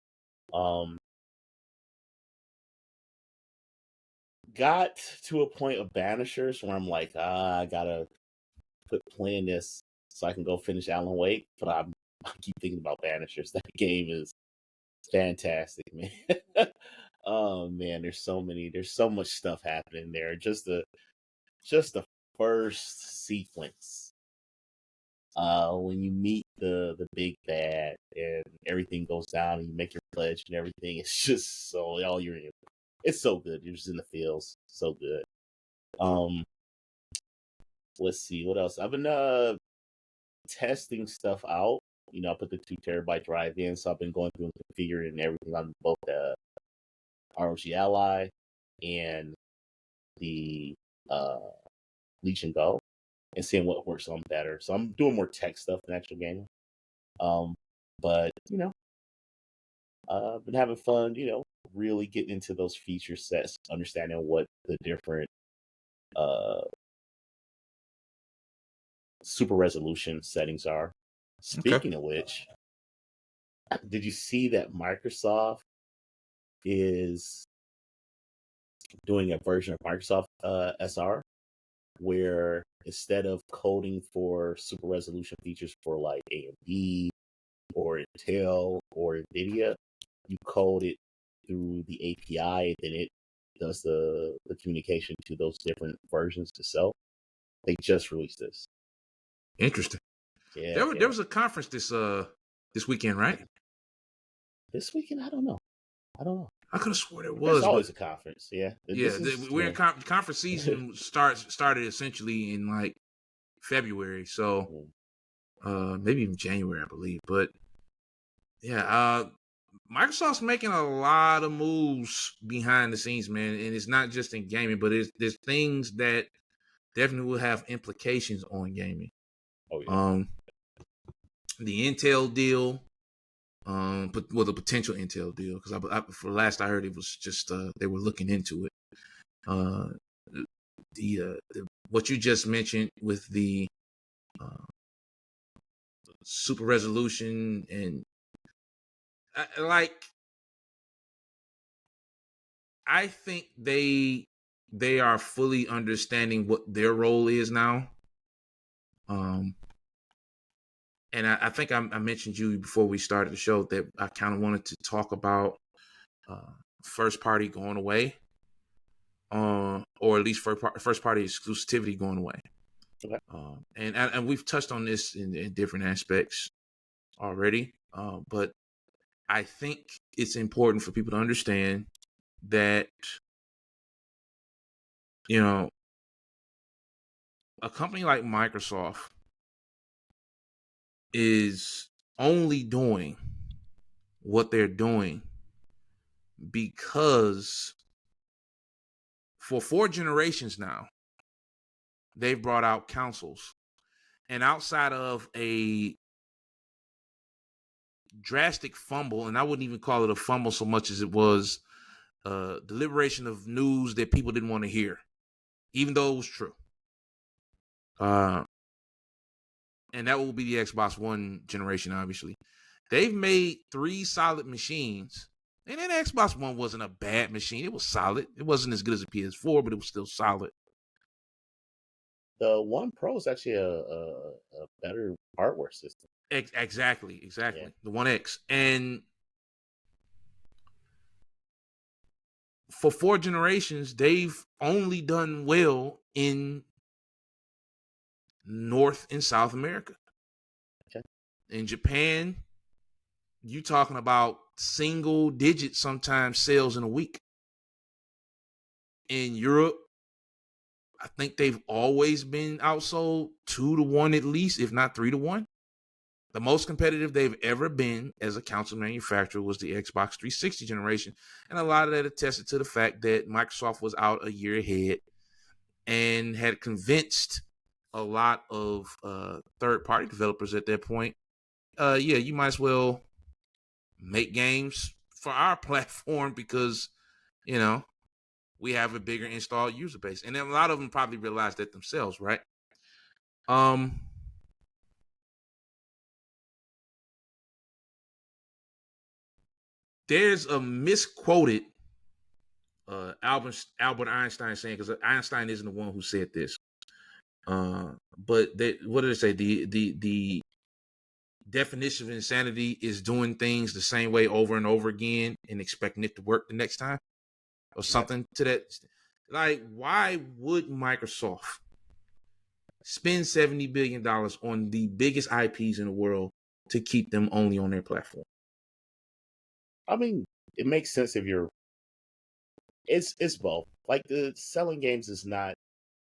Got to a point of Banishers where I'm like, I gotta quit playing this so I can go finish Alan Wake, but I keep thinking about Banishers. That game is fantastic, man. Oh man, there's so much stuff happening there. Just the first sequence, when you meet the big bad and everything goes down and you make your pledge and everything, it's just it's so good. You're just in the feels. So good. Let's see what else. I've been testing stuff out. I put the 2 terabyte drive in, so I've been going through and configuring everything on both the ROG Ally and the Legion Go, and seeing what works on better. So I'm doing more tech stuff than actual gaming. But Been having fun, really getting into those feature sets, understanding what the different uh, super resolution settings are. Okay. Speaking of which, did you see that Microsoft is doing a version of Microsoft SR where instead of coding for super resolution features for like AMD or Intel or NVIDIA, you code it through the API, and then it does the communication to those different versions to sell. They just released this. Interesting. Yeah, There yeah. was a conference this weekend, right? This weekend, I don't know. I could have swore there There's was, but always a conference. Yeah, yeah, this is we're in conference season started essentially in like February, so maybe even January, I believe. But yeah, Microsoft's making a lot of moves behind the scenes, man, and it's not just in gaming, but there's things that definitely will have implications on gaming. Oh yeah. The Intel deal, but with a potential Intel deal, because for last I heard, it was just they were looking into it. The what you just mentioned with the super resolution and I think they are fully understanding what their role is now. And I think I mentioned you before we started the show that I kind of wanted to talk about first party going away, or at least first party exclusivity going away. Okay. And we've touched on this in different aspects already, but I think it's important for people to understand that, a company like Microsoft is only doing what they're doing because for 4 generations now, they've brought out consoles. And outside of a drastic fumble, and I wouldn't even call it a fumble so much as it was the liberation of news that people didn't want to hear, even though it was true. And that will be the Xbox One generation, obviously. They've made 3 solid machines. And then Xbox One wasn't a bad machine. It was solid. It wasn't as good as a PS4, but it was still solid. The One Pro is actually a better hardware system. Exactly. Yeah. The One X. And for 4 generations, they've only done well in North and South America. Okay. In Japan, you talking about single digit sometimes sales in a week. In Europe, I think they've always been outsold 2-1 at least, if not 3-1. The most competitive they've ever been as a console manufacturer was the Xbox 360 generation. And a lot of that attested to the fact that Microsoft was out a year ahead and had convinced a lot of third-party developers at that point, you might as well make games for our platform because, we have a bigger installed user base. And then a lot of them probably realized that themselves, right? There's a misquoted Albert Einstein saying, because Einstein isn't the one who said this. But what did it say? The definition of insanity is doing things the same way over and over again and expecting it to work the next time, or something to that. Like, why would Microsoft spend $70 billion on the biggest IPs in the world to keep them only on their platform? I mean, it makes sense if you're. It's both. Like the selling games is not.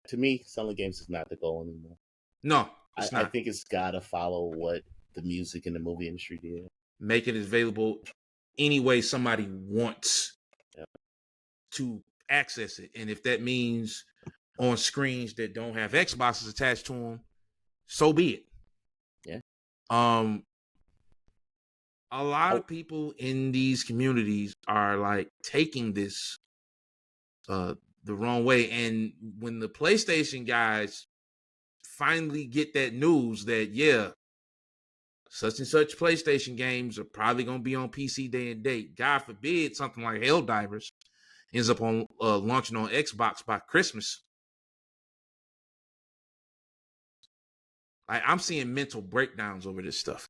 To me, selling games is not the goal anymore. No, it's not. I think it's got to follow what the music and the movie industry did. Make it available any way somebody wants to access it. And if that means on screens that don't have Xboxes attached to them, so be it. Yeah. a lot Oh, of people in these communities are like taking this the wrong way. And when the PlayStation guys finally get that news that, yeah, such and such PlayStation games are probably going to be on PC day and date, God forbid something like Helldivers ends up on launching on Xbox by Christmas. I'm seeing mental breakdowns over this stuff.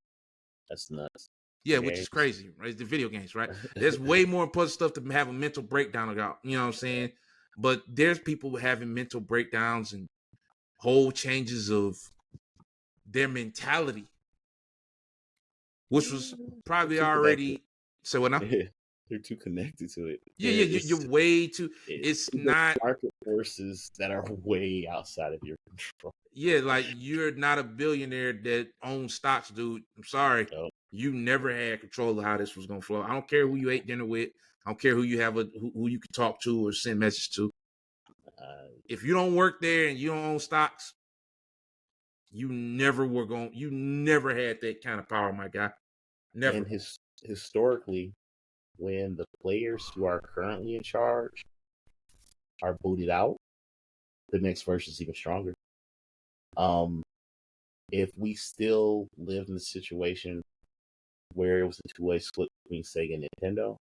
that's nuts. Yeah, which is Games. crazy, right? It's the video games, right? There's way more important stuff to have a mental breakdown about, you know what I'm saying? But there's people having mental breakdowns and whole changes of their mentality, which was They're probably too connected. already. So what now? They're too connected to it. Yeah, you're way too. It's These are not. market forces that are way outside of your control. Yeah, like you're not a billionaire that owns stocks, dude. I'm sorry. Nope. You never had control of how this was gonna flow. I don't care who you ate dinner with. I don't care who you have who you can talk to or send messages to. If you don't work there and you don't own stocks, you never had that kind of power, my guy. Never. And historically, when the players who are currently in charge are booted out, the next version is even stronger. If we still lived in a situation where it was a two-way split between Sega and Nintendo,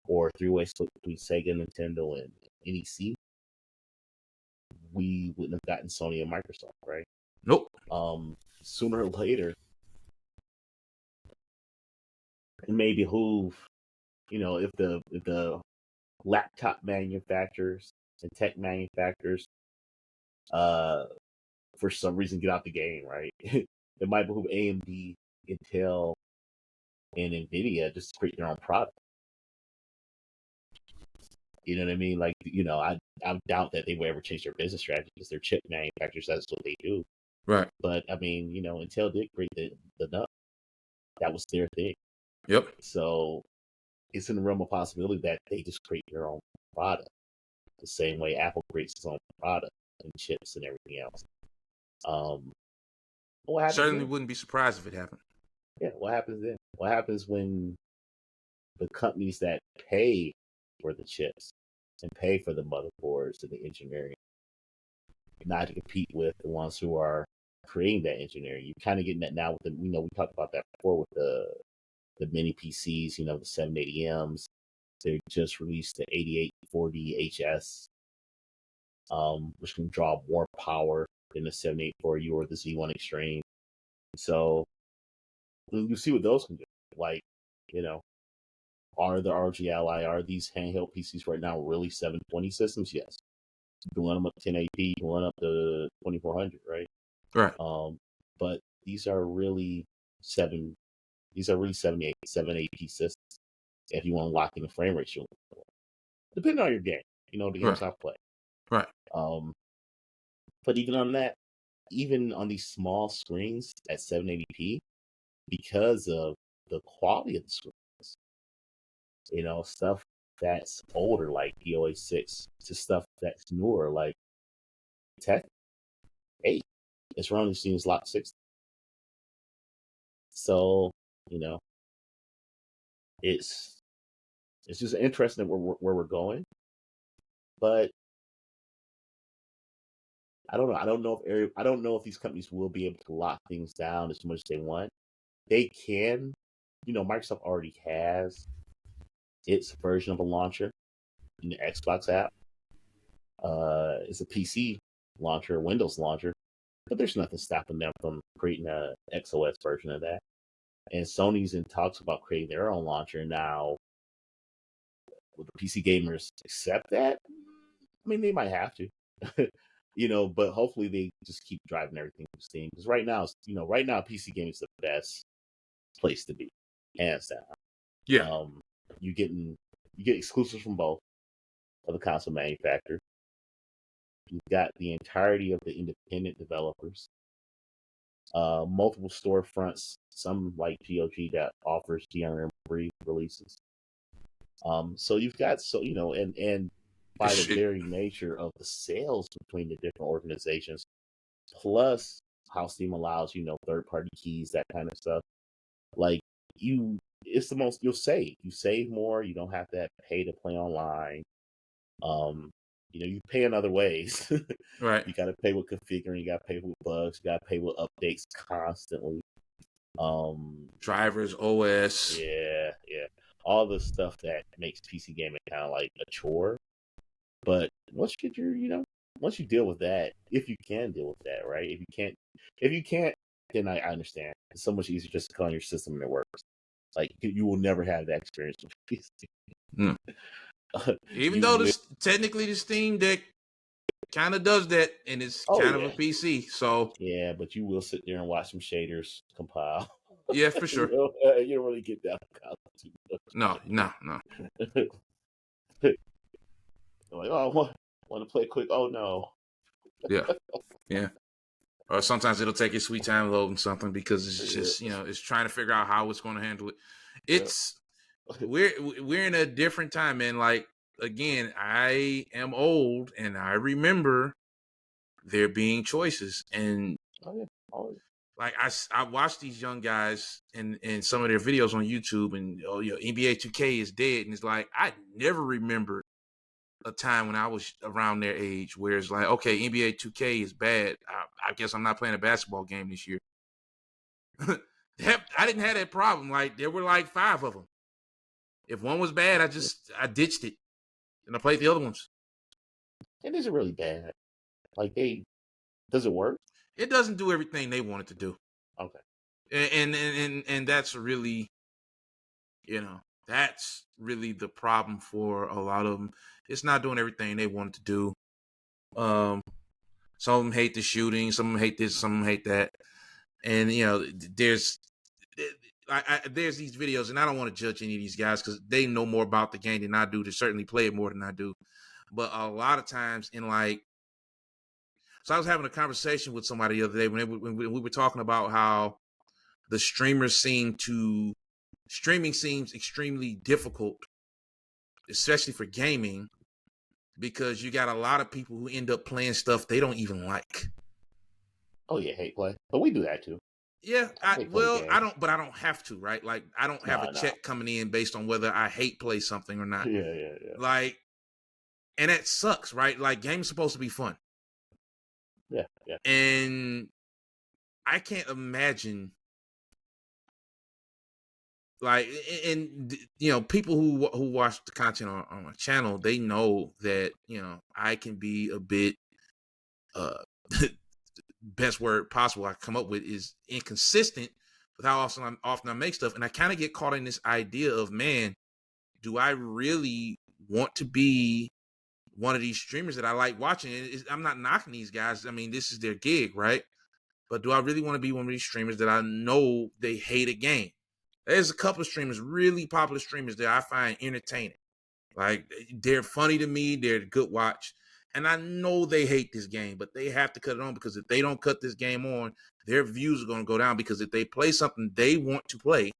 or a three-way split between Sega, Nintendo, and NEC, we wouldn't have gotten Sony and Microsoft, right? Nope. Sooner or later, it may behoove, if the laptop manufacturers and tech manufacturers, for some reason, get out the game, right? It might behoove AMD, Intel, and Nvidia just to create their own product. You know what I mean? Like, I doubt that they will ever change their business strategy because they're chip manufacturers. That's what they do. Right. But I mean, Intel did create the NUC. That was their thing. Yep. So it's in the realm of possibility that they just create their own product, the same way Apple creates its own product and chips and everything else. What happens Certainly then? wouldn't be surprised if it happened. Yeah, what happens then? What happens when the companies that pay for the chips and pay for the motherboards and the engineering not to compete with the ones who are creating that engineering? You're kind of getting that now with the, we talked about that before with the mini PCs, the 780Ms. They just released the 8840HS, which can draw more power than the 784U or the Z1 Extreme. So you see what those can do. Like, are the ROG Ally, are these handheld PCs right now really 720 systems? Yes. You can run them up to 1080p, you can run up to 2400, right? Right. But these are really 780p systems if you want to lock in the frame rate, depending on your game, the games I play. Right. But even on that, even on these small screens at 780p, because of the quality of the screens, stuff that's older like DOA 6 to stuff that's newer like Tech 8, it's running machines lock 60. So, it's just interesting where we're going. But I don't know. I don't know if these companies will be able to lock things down as much as they want. They can. Microsoft already has its version of a launcher in the Xbox app. It's a PC launcher, Windows launcher, but there's nothing stopping them from creating a XOS version of that. And Sony's in talks about creating their own launcher now. Will the PC gamers accept that? I mean, they might have to. But hopefully they just keep driving everything through Steam, because right now PC gaming is the best place to be, hands down. Yeah. You get exclusives from both of the console manufacturers. You've got the entirety of the independent developers, multiple storefronts, some like GOG that offers DRM-free releases. So you've got and by the very nature of the sales between the different organizations, plus how Steam allows, third-party keys, that kind of stuff. Like, it's the most you'll save. You save more. You don't have to pay to play online. You pay in other ways. Right. You got to pay with configuring. You got to pay with bugs. You got to pay with updates constantly. Drivers, OS. Yeah. All the stuff that makes PC gaming kind of like a chore. But once you deal with that, if you can deal with that, right? If you can't, then I understand. It's so much easier just to call on your system and it works. Like you will never have that experience with PC. Even though technically the Steam Deck kind of does that, and it's kind of a PC. So yeah, but you will sit there and watch some shaders compile. Yeah, for sure. You don't really get that too much. No. Like, oh, I want to play quick. Oh no. Yeah. Or sometimes it'll take a sweet time loading something because it's just it's trying to figure out how it's going to handle it. We're in a different time, man. Like, again, I am old and I remember there being choices, and like I watch these young guys and some of their videos on YouTube, and NBA 2K is dead, and it's like I never remembered a time when I was around their age where it's like, okay, NBA 2K is bad. I guess I'm not playing a basketball game this year. I didn't have that problem. Like, there were like 5 of them. If one was bad, I ditched it and I played the other ones. It isn't really bad. Like, does it work? It doesn't do everything they want it to do. Okay. And that's really, that's really the problem for a lot of them. It's not doing everything they want it to do. Some of them hate the shooting. Some of them hate this. Some of them hate that. And there's these videos, and I don't want to judge any of these guys because they know more about the game than I do. They certainly play it more than I do. But a lot of times so I was having a conversation with somebody the other day when we were talking about how the streaming seems extremely difficult, especially for gaming, because you got a lot of people who end up playing stuff they don't even like. Oh yeah, hate play. But we do that too. Yeah, I don't have to, right? Like, I don't have a check coming in based on whether I hate play something or not. Yeah. Like, and that sucks, right? Like, games supposed to be fun. Yeah. And I can't imagine, like, and people who watch the content on my channel, they know that I can be a bit best word possible I come up with is inconsistent with how often I make stuff, and I kind of get caught in this idea of, man, do I really want to be one of these streamers that I like watching? I'm not knocking these guys. I mean, this is their gig, right? But do I really want to be one of these streamers that I know they hate a game? There's a couple of streamers, really popular streamers, that I find entertaining. Like, they're funny to me. They're a good watch. And I know they hate this game, but they have to cut it on, because if they don't cut this game on, their views are going to go down, because if they play something they want to play,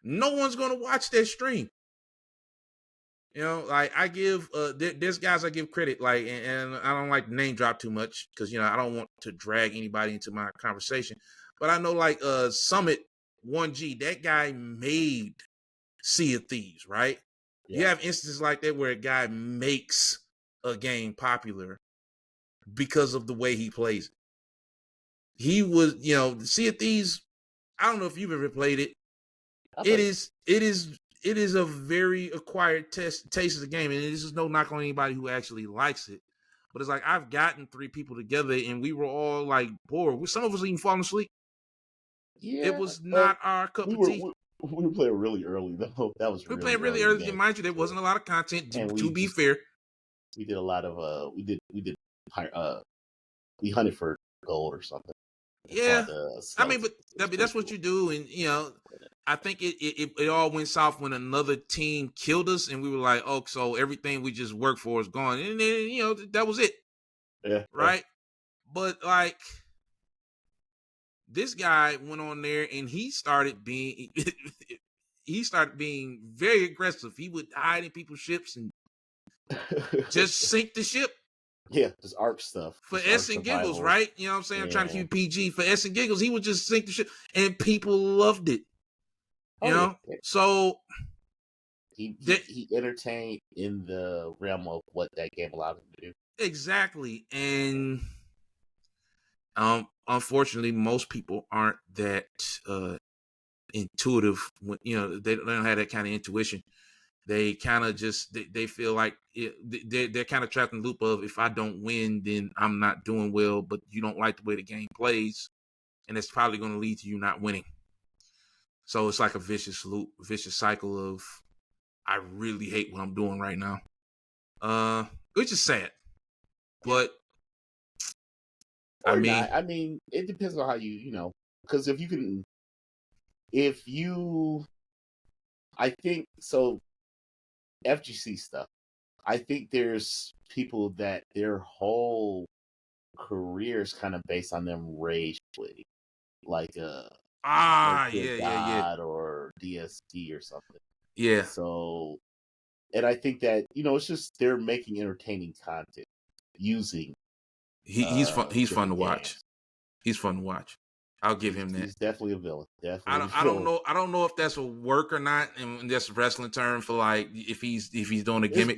no one's going to watch their stream. Like, I give, there's guys I give credit, like, and I don't like to name drop too much because, I don't want to drag anybody into my conversation. But I know, like, Summit 1G, that guy made Sea of Thieves, right? Yeah. You have instances like that where a guy makes a game popular because of the way he plays it. He was, Sea of Thieves, I don't know if you've ever played it. It is a very acquired taste of the game, and this is no knock on anybody who actually likes it. But it's like, I've gotten 3 people together, and we were all like bored. Some of us even falling asleep. Yeah, it was not our cup of tea. We were playing really early, though. That was we played really early. Mind you, there wasn't a lot of content. To be fair, we did a lot of we hunted for gold or something. Yeah, I mean, but that's what you do, and I think it all went south when another team killed us, and we were like, oh, so everything we just worked for is gone, and then that was it. Yeah, right. But like, this guy went on there and he started being very aggressive. He would hide in people's ships and just sink the ship. Yeah, just ARC stuff. For Just ARC S and giggles, survival. right? You know what I'm saying? I'm trying to Yeah. keep PG. For S and giggles, he would just sink the shit, and people loved it. You Oh yeah. know, so He entertained in the realm of what that game allowed him to do. exactly, and unfortunately, most people aren't that intuitive. When they don't have that kind of intuition. They kind of just they feel like they're kind of trapped in the loop of, if I don't win, then I'm not doing well. But you don't like the way the game plays, and it's probably going to lead to you not winning. So it's like a vicious loop, vicious cycle of, I really hate what I'm doing right now. Which is sad. But Or not. I mean, it depends on how because I think so. FGC stuff. I think there's people that their whole career is kind of based on them rage quitting, like No Kid yeah. God or DST or something. Yeah. So, and I think that it's just they're making entertaining content using. He's fun. He's fun to different watch. games. He's fun to watch. I'll give him that. He's definitely a villain. I don't know. I don't know if that's a work or not, and that's a wrestling term for like if he's doing a gimmick.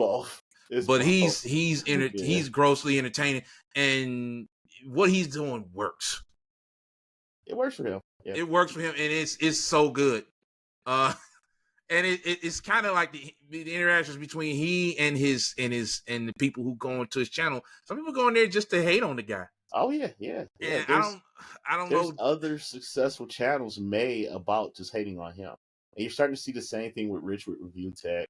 It's but both. He's grossly entertaining, and what he's doing works. It works for him. Yeah. It works for him, and it's so good. And it's kind of like the interactions between he and the people who go into his channel. Some people go in there just to hate on the guy. Oh yeah. And I don't there's know. Other successful channels made about just hating on him, and you're starting to see the same thing with Rich with Review Tech.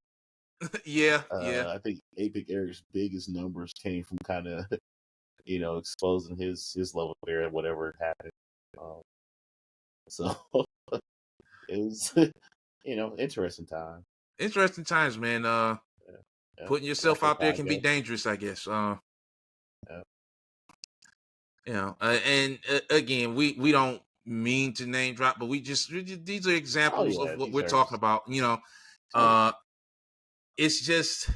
yeah. I think Apic Eric's biggest numbers came from kind of, exposing his love affair and whatever happened. So it was, interesting time. Interesting times, man. Putting yourself out there can be dangerous, I guess. And again, we don't mean to name drop, but these are examples of what we're talking about. It's just,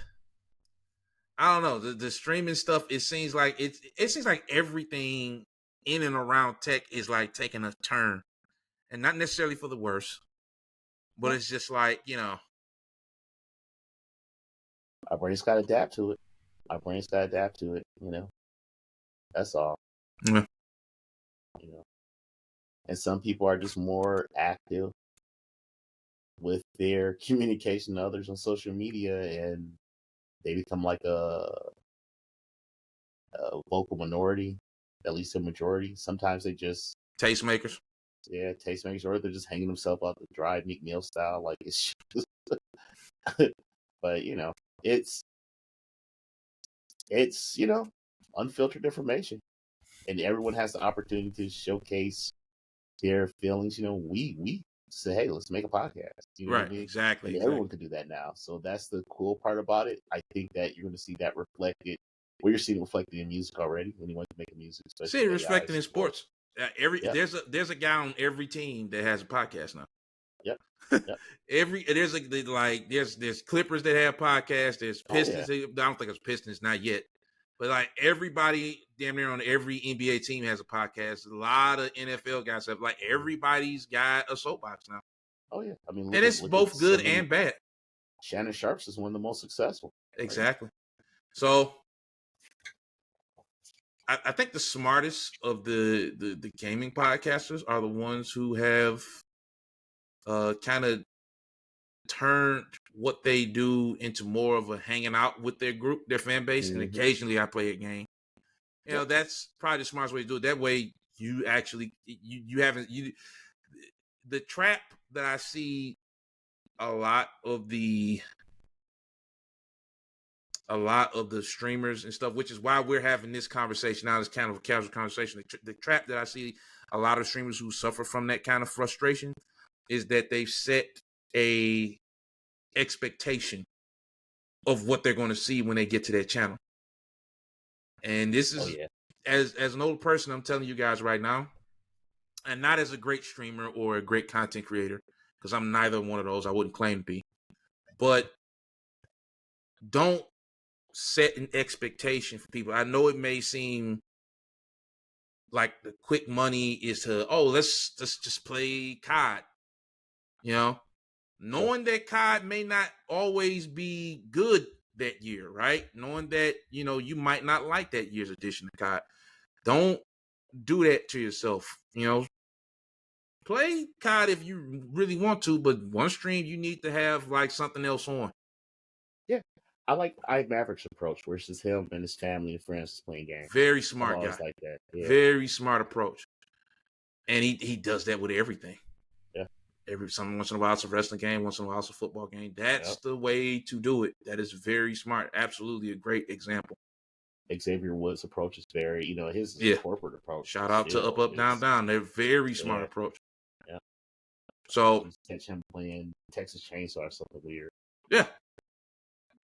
I don't know, the streaming stuff. It seems like everything in and around tech is like taking a turn, and not necessarily for the worse, but it's just like our brains got to adapt to it. That's all. Yeah. And some people are just more active with their communication to others on social media, and they become like a vocal minority, at least a majority. Sometimes they just tastemakers. Yeah, tastemakers, or they're just hanging themselves out to dry Meek Mill style. Like it's just but it's unfiltered information, and everyone has the opportunity to showcase their feelings. We say, hey, let's make a podcast. Right, what I mean? Exactly. And everyone can do that now. So that's the cool part about it. I think that you're going to see that reflected. Well, you're seeing it reflected in music already. Anyone can make music, especially see it reflected in sports. There's a guy on every team that has a podcast now. Yep. There's Clippers that have podcasts. There's Pistons. I don't think it's Pistons, not yet. But like everybody damn near on every NBA team has a podcast. A lot of NFL guys have, like, everybody's got a soapbox now. Oh yeah, I mean, and it's both good and bad. Shannon Sharp's is one of the most successful. Exactly. Right? So I think the smartest of the gaming podcasters are the ones who have kind of turned what they do into more of a hanging out with their group, their fan base, and occasionally I play a game. That's probably the smartest way to do it. That way you actually the trap that I see a lot of the streamers and stuff, which is why we're having this conversation now. It's kind of a casual conversation. The trap that I see a lot of streamers who suffer from that kind of frustration is that they've set a expectation of what they're going to see when they get to their channel. And this is, as an old person, I'm telling you guys right now, and not as a great streamer or a great content creator, because I'm neither one of those. I wouldn't claim to be. But don't set an expectation for people. I know it may seem like the quick money is to, let's just play COD, you know, knowing that COD may not always be good that year, right? Knowing that, you might not like that year's edition of COD. Don't do that to yourself, play COD if you really want to, but one stream you need to have like something else on. Yeah. I like Maverick's approach, where it's just him and his family and friends playing games. Very smart guy. Like that. Yeah. Very smart approach. And he does that with everything. Yeah. Once in a while it's a wrestling game, once in a while it's a football game. That's the way to do it. That is very smart. Absolutely a great example. Xavier Woods' approach is very, his corporate approach. Shout out to Up, Down, Down. They're very smart approach. Yeah. So catch him playing Texas Chainsaw or something weird. Yeah.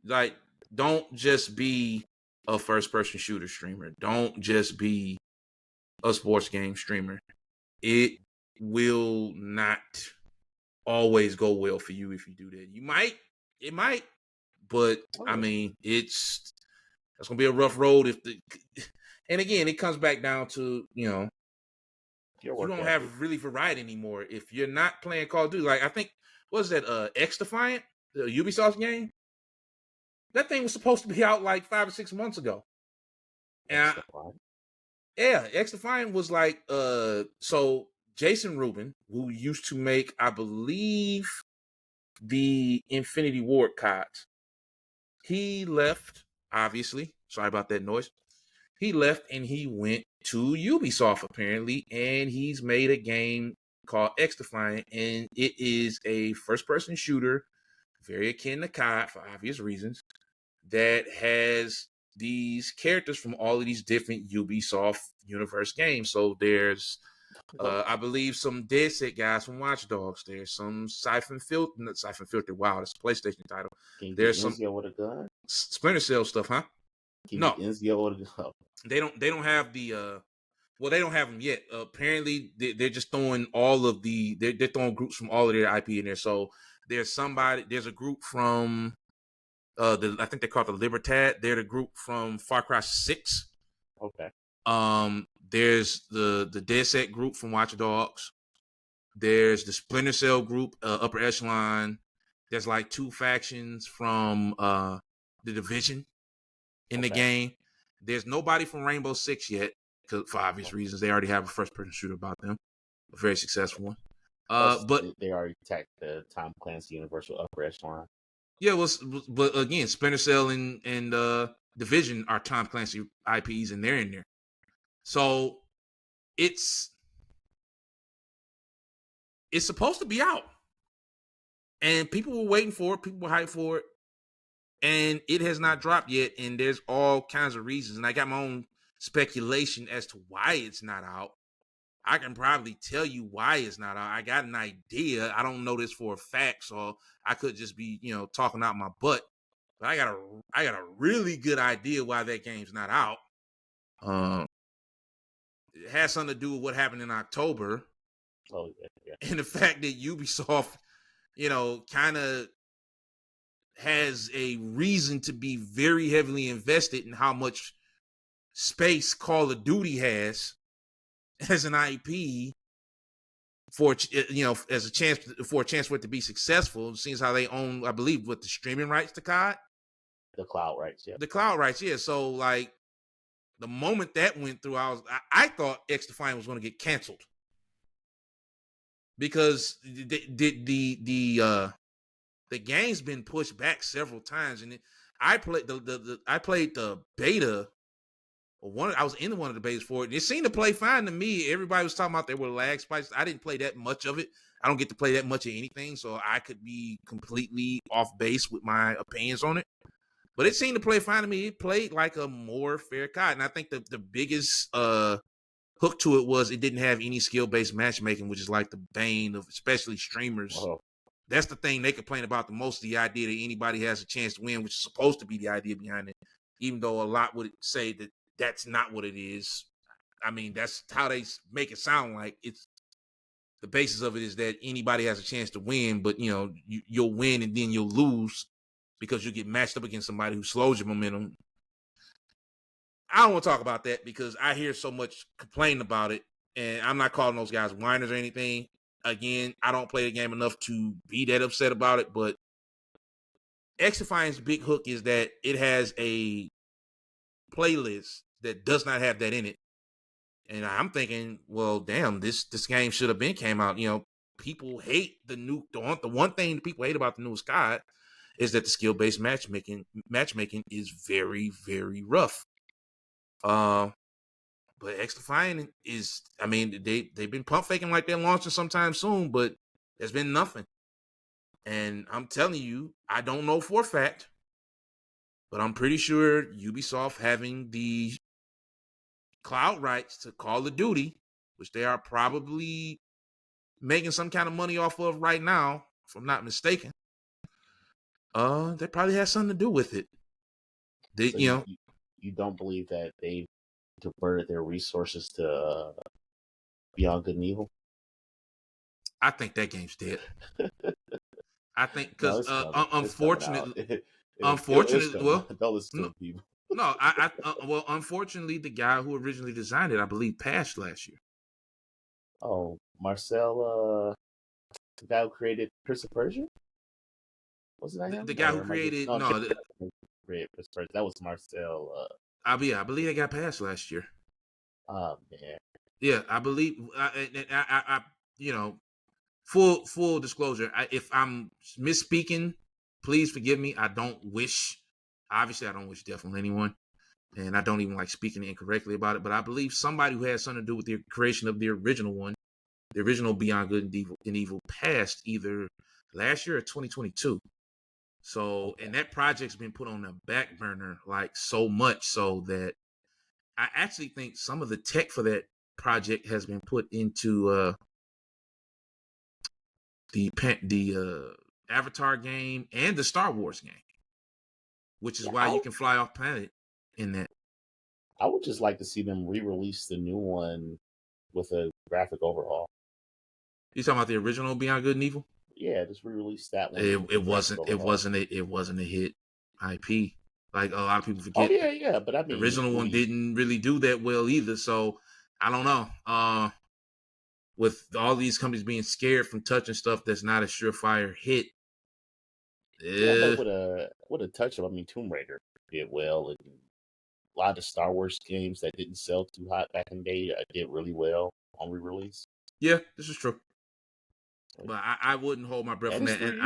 Like, don't just be a first-person shooter streamer. Don't just be a sports game streamer. It will not always go well for you if you do that. It might, but I mean, that's gonna be a rough road and again, it comes back down to, you don't have really variety anymore. If you're not playing Call of Duty, like I think, what was that, X Defiant, the Ubisoft game? That thing was supposed to be out like 5 or 6 months ago. And X Defiant was like, so Jason Rubin, who used to make, I believe, the Infinity Ward CODs, he left, obviously. Sorry about that noise. He left and he went to Ubisoft, apparently, and he's made a game called X Defiant, and it is a first-person shooter, very akin to COD for obvious reasons, that has these characters from all of these different Ubisoft universe games. So there's, I believe, some Dead Set guys from Watch Dogs. There's some Siphon Filter. Wow, that's a PlayStation title. There's some Ezio with a gun? Splinter Cell stuff, huh? No, Ezio with a gun. They don't have the. Well, they don't have them yet. Apparently, they're just throwing all of they're throwing groups from all of their IP in there. So there's a group from. I think they call it the Libertad. They're the group from Far Cry 6. Okay. There's the Dead Set group from Watch Dogs. There's the Splinter Cell group, Upper Echelon. There's like 2 factions from the Division in the game. There's nobody from Rainbow Six yet, because for obvious reasons. They already have a first-person shooter about them, a very successful one. But they already attacked the Tom Clancy universe with Upper Echelon. Yeah, but again, Splinter Cell and Division are Tom Clancy IPs, and they're in there. So it's supposed to be out, and people were waiting for it. People were hyped for it, and it has not dropped yet. And there's all kinds of reasons, and I got my own speculation as to why it's not out. I can probably tell you why it's not out. I got an idea. I don't know this for a fact, so I could just be, talking out my butt. But I got a really good idea why that game's not out. It has something to do with what happened in October. Oh, yeah. And the fact that Ubisoft, kind of has a reason to be very heavily invested in how much space Call of Duty has as an IP for as a chance for it to be successful, seems how they own, I believe, with the streaming rights to COD, the cloud rights, yeah. The cloud rights, yeah. So like the moment that went through, I thought X Defiant was going to get canceled because the game's been pushed back several times, and I played the beta. I was in one of the betas for it. It seemed to play fine to me. Everybody was talking about there were lag spikes. I didn't play that much of it. I don't get to play that much of anything, so I could be completely off base with my opinions on it. But it seemed to play fine to me. It played like a more fair COD. And I think the biggest hook to it was it didn't have any skill-based matchmaking, which is like the bane of especially streamers. Oh. That's the thing they complain about the most, the idea that anybody has a chance to win, which is supposed to be the idea behind it, even though a lot would say that that's not what it is. I mean, that's how they make it sound like. It's the basis of it is that anybody has a chance to win, but you'll win and then you'll lose because you get matched up against somebody who slows your momentum. I don't want to talk about that because I hear so much complaining about it, and I'm not calling those guys whiners or anything. Again, I don't play the game enough to be that upset about it, but XDefiant's big hook is that it has a playlist that does not have that in it. And I'm thinking, well, damn, this game should have been came out. You know, people hate the one thing people hate about the newest COD is that the skill-based matchmaking is very, very rough. But XDefiant is, I mean, they've been pump faking like they're launching sometime soon, but there's been nothing. And I'm telling you, I don't know for a fact, but I'm pretty sure Ubisoft having the cloud rights to Call of Duty, which they are probably making some kind of money off of right now, if I'm not mistaken, that probably has something to do with it. They, So you know, you don't believe that they diverted their resources to Beyond Good and Evil? I think that game's dead. I think No, because it's coming. unfortunately, It's coming. well, Don't listen no, to people. no, well, unfortunately, the guy who originally designed it, I believe, passed last year. Oh, Marcel, the guy who created Prince of Persia? Was it him? The guy who created created Prince of Persia. That was Marcel. I believe that guy passed last year. Oh man. Yeah, I believe. I you know, full disclosure. If I'm misspeaking, please forgive me. Obviously, I don't wish death on anyone, and I don't even like speaking incorrectly about it. But I believe somebody who had something to do with the creation of the original one, the original Beyond Good and Evil, passed either last year or 2022. So, and that project's been put on the back burner like so much so that I actually think some of the tech for that project has been put into the Avatar game and the Star Wars game, which is why you can fly off planet in that. I would just like to see them re-release the new one with a graphic overhaul. You talking about the original Beyond Good and Evil? Yeah, just re-release that one. It wasn't a hit IP. Like a lot of people forget. Oh yeah, but I mean, the original one didn't really do that well either. So I don't know. With all these companies being scared from touching stuff that's not a surefire hit. Yeah, but with a touch of, I mean, Tomb Raider did well, and a lot of the Star Wars games that didn't sell too hot back in the day did really well on re-release. Yeah, this is true. But I wouldn't hold my breath on that. And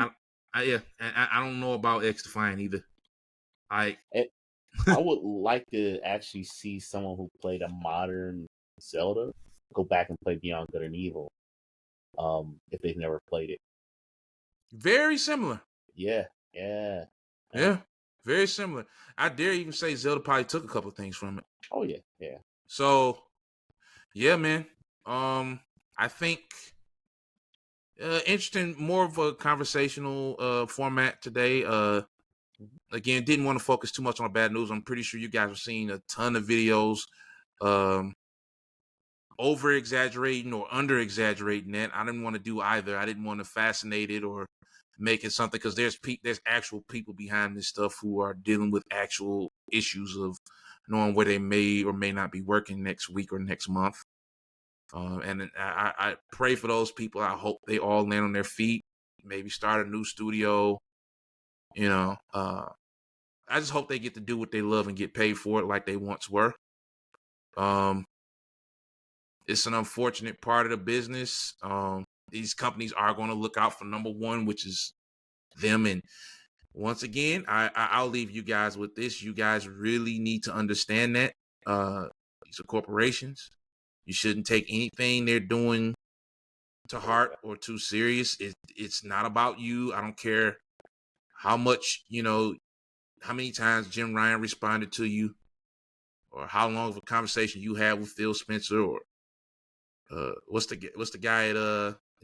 I don't know about XDefiant either. I would like to actually see someone who played a modern Zelda go back and play Beyond Good and Evil, if they've never played it. Very similar. Yeah. Very similar. I dare even say Zelda probably took a couple of things from it. Oh yeah. So, yeah, man. I think interesting, more of a conversational format today. Again, didn't want to focus too much on bad news. I'm pretty sure you guys have seen a ton of videos over exaggerating or under exaggerating that. I didn't want to do either. I didn't want to fascinate it or make it something, because there's actual people behind this stuff who are dealing with actual issues of knowing where they may or may not be working next week or next month. And I pray for those people. I hope they all land on their feet, maybe start a new studio. I just hope they get to do what they love and get paid for it like they once were. It's an unfortunate part of the business. These companies are going to look out for number one, which is them. And once again, I'll leave you guys with this. You guys really need to understand that these are corporations. You shouldn't take anything they're doing to heart or too serious. It's not about you. I don't care how much, how many times Jim Ryan responded to you, or how long of a conversation you had with Phil Spencer, or what's the guy at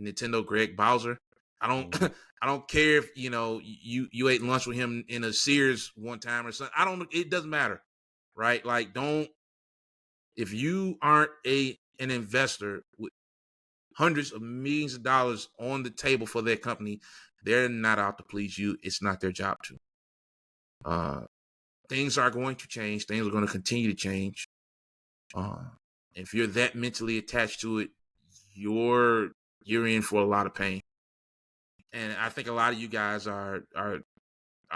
Nintendo, Greg Bowser. I don't care if you ate lunch with him in a Sears one time or something. It doesn't matter, right? Like, if you aren't an investor with hundreds of millions of dollars on the table for their company, they're not out to please you. It's not their job to. Things are going to change. Things are going to continue to change. If you're that mentally attached to it, you're in for a lot of pain. And I think a lot of you guys are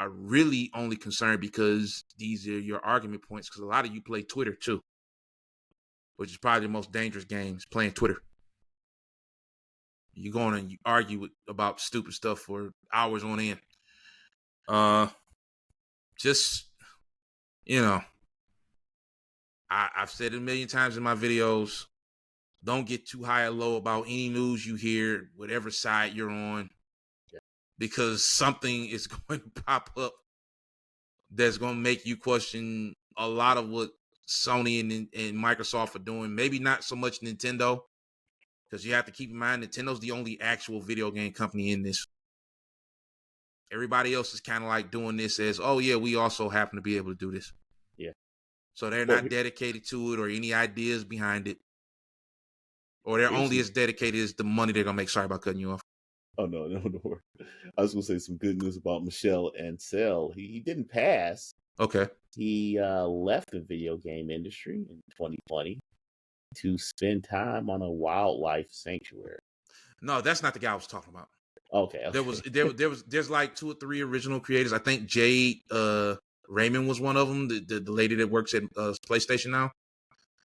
really only concerned because these are your argument points. Because a lot of you play Twitter too, which is probably the most dangerous game, is playing Twitter. You go on and you argue about stupid stuff for hours on end. Just, I've said it a million times in my videos. Don't get too high or low about any news you hear, whatever side you're on, because something is going to pop up that's going to make you question a lot of what Sony and Microsoft are doing. Maybe not so much Nintendo, because you have to keep in mind Nintendo's the only actual video game company in this. Everybody else is kind of like doing this as, oh yeah, we also happen to be able to do this. Yeah. So they're not dedicated to it or any ideas behind it. Or they're only as dedicated as the money they're going to make. Sorry about cutting you off. Oh, no. I was going to say some good news about Michel Ancel. He didn't pass. Okay. He left the video game industry in 2020 to spend time on a wildlife sanctuary. No, that's not the guy I was talking about. Okay. There's like 2 or 3 original creators. I think Jade Raymond was one of them, the lady that works at PlayStation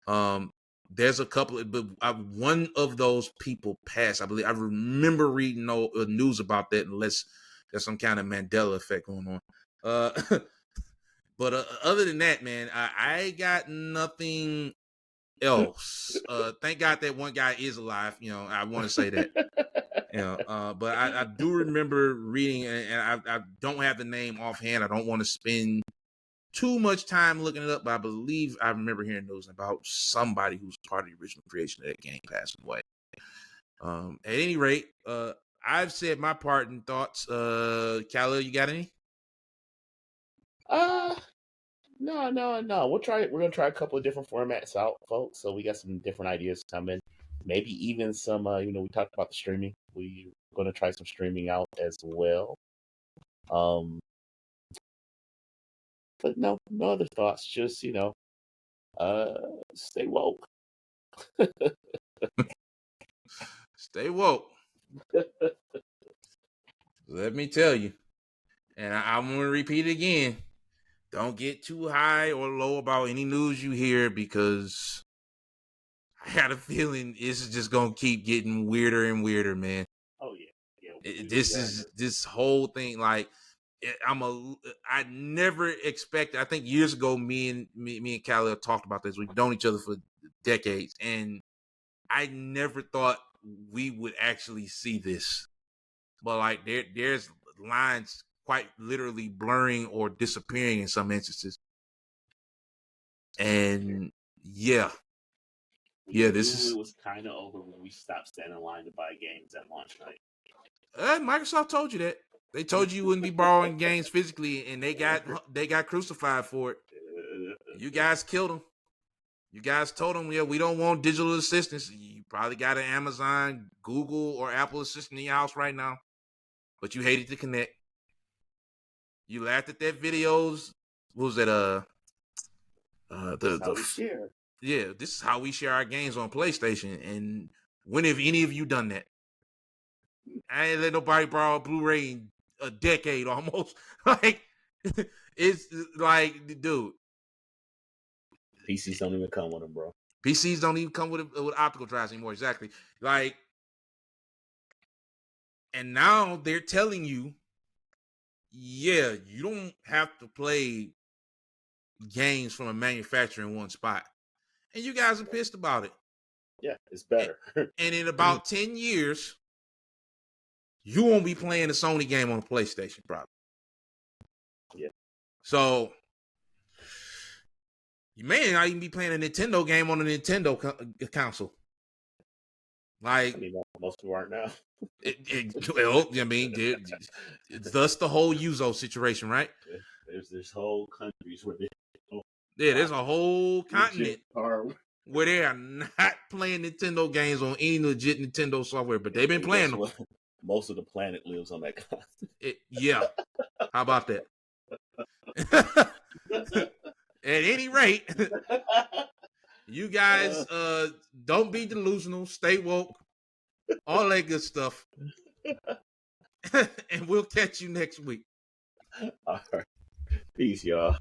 now. There's a couple, but one of those people passed. I believe I remember reading news about that, unless there's some kind of Mandela effect going on. But other than that, man, I got nothing else. Thank God that one guy is alive. I want to say that. But I do remember reading, and I don't have the name offhand. I don't want to spend too much time looking it up, but I believe I remember hearing news about somebody who's part of the original creation of that game passing away. At any rate, I've said my part and thoughts. Khalil, you got any? No. We're gonna try a couple of different formats out, folks. So we got some different ideas coming. Maybe even some. We talked about the streaming. We're gonna try some streaming out as well. But no other thoughts. Just stay woke. Stay woke. Let me tell you, and I'm gonna repeat it again. Don't get too high or low about any news you hear, because I got a feeling this is just gonna keep getting weirder and weirder, man. Oh yeah. This whole thing, like. I never expected. I think years ago, me and Khalil talked about this. We've known each other for decades, and I never thought we would actually see this. But like, there's lines quite literally blurring or disappearing in some instances. And this it was kind of over when we stopped standing in line to buy games at launch night. Microsoft told you that. They told you wouldn't be borrowing games physically, and they got crucified for it. You guys killed them. You guys told them, we don't want digital assistants. You probably got an Amazon, Google, or Apple assistant in your house right now, but you hated to connect. You laughed at that videos. What was that? This is how we share our games on PlayStation. And when have any of you done that? I ain't let nobody borrow a Blu-ray in a decade almost. Like, it's like, dude. PCs don't even come with them, bro. PCs don't even come with optical drives anymore. Exactly. Like, and now they're telling you, you don't have to play games from a manufacturer in one spot. And you guys are pissed about it. Yeah, it's better. And in about 10 years, you won't be playing a Sony game on a PlayStation, probably. Yeah. So, you may not even be playing a Nintendo game on a Nintendo console. Like, most people aren't now. Thus the whole Yuzo situation, right? There's whole countries where there's a whole continent where they are not playing Nintendo games on any legit Nintendo software, but they've been playing them. Most of the planet lives on that continent. How about that? At any rate, you guys don't be delusional, stay woke, all that good stuff. And we'll catch you next week. All right. Peace, y'all.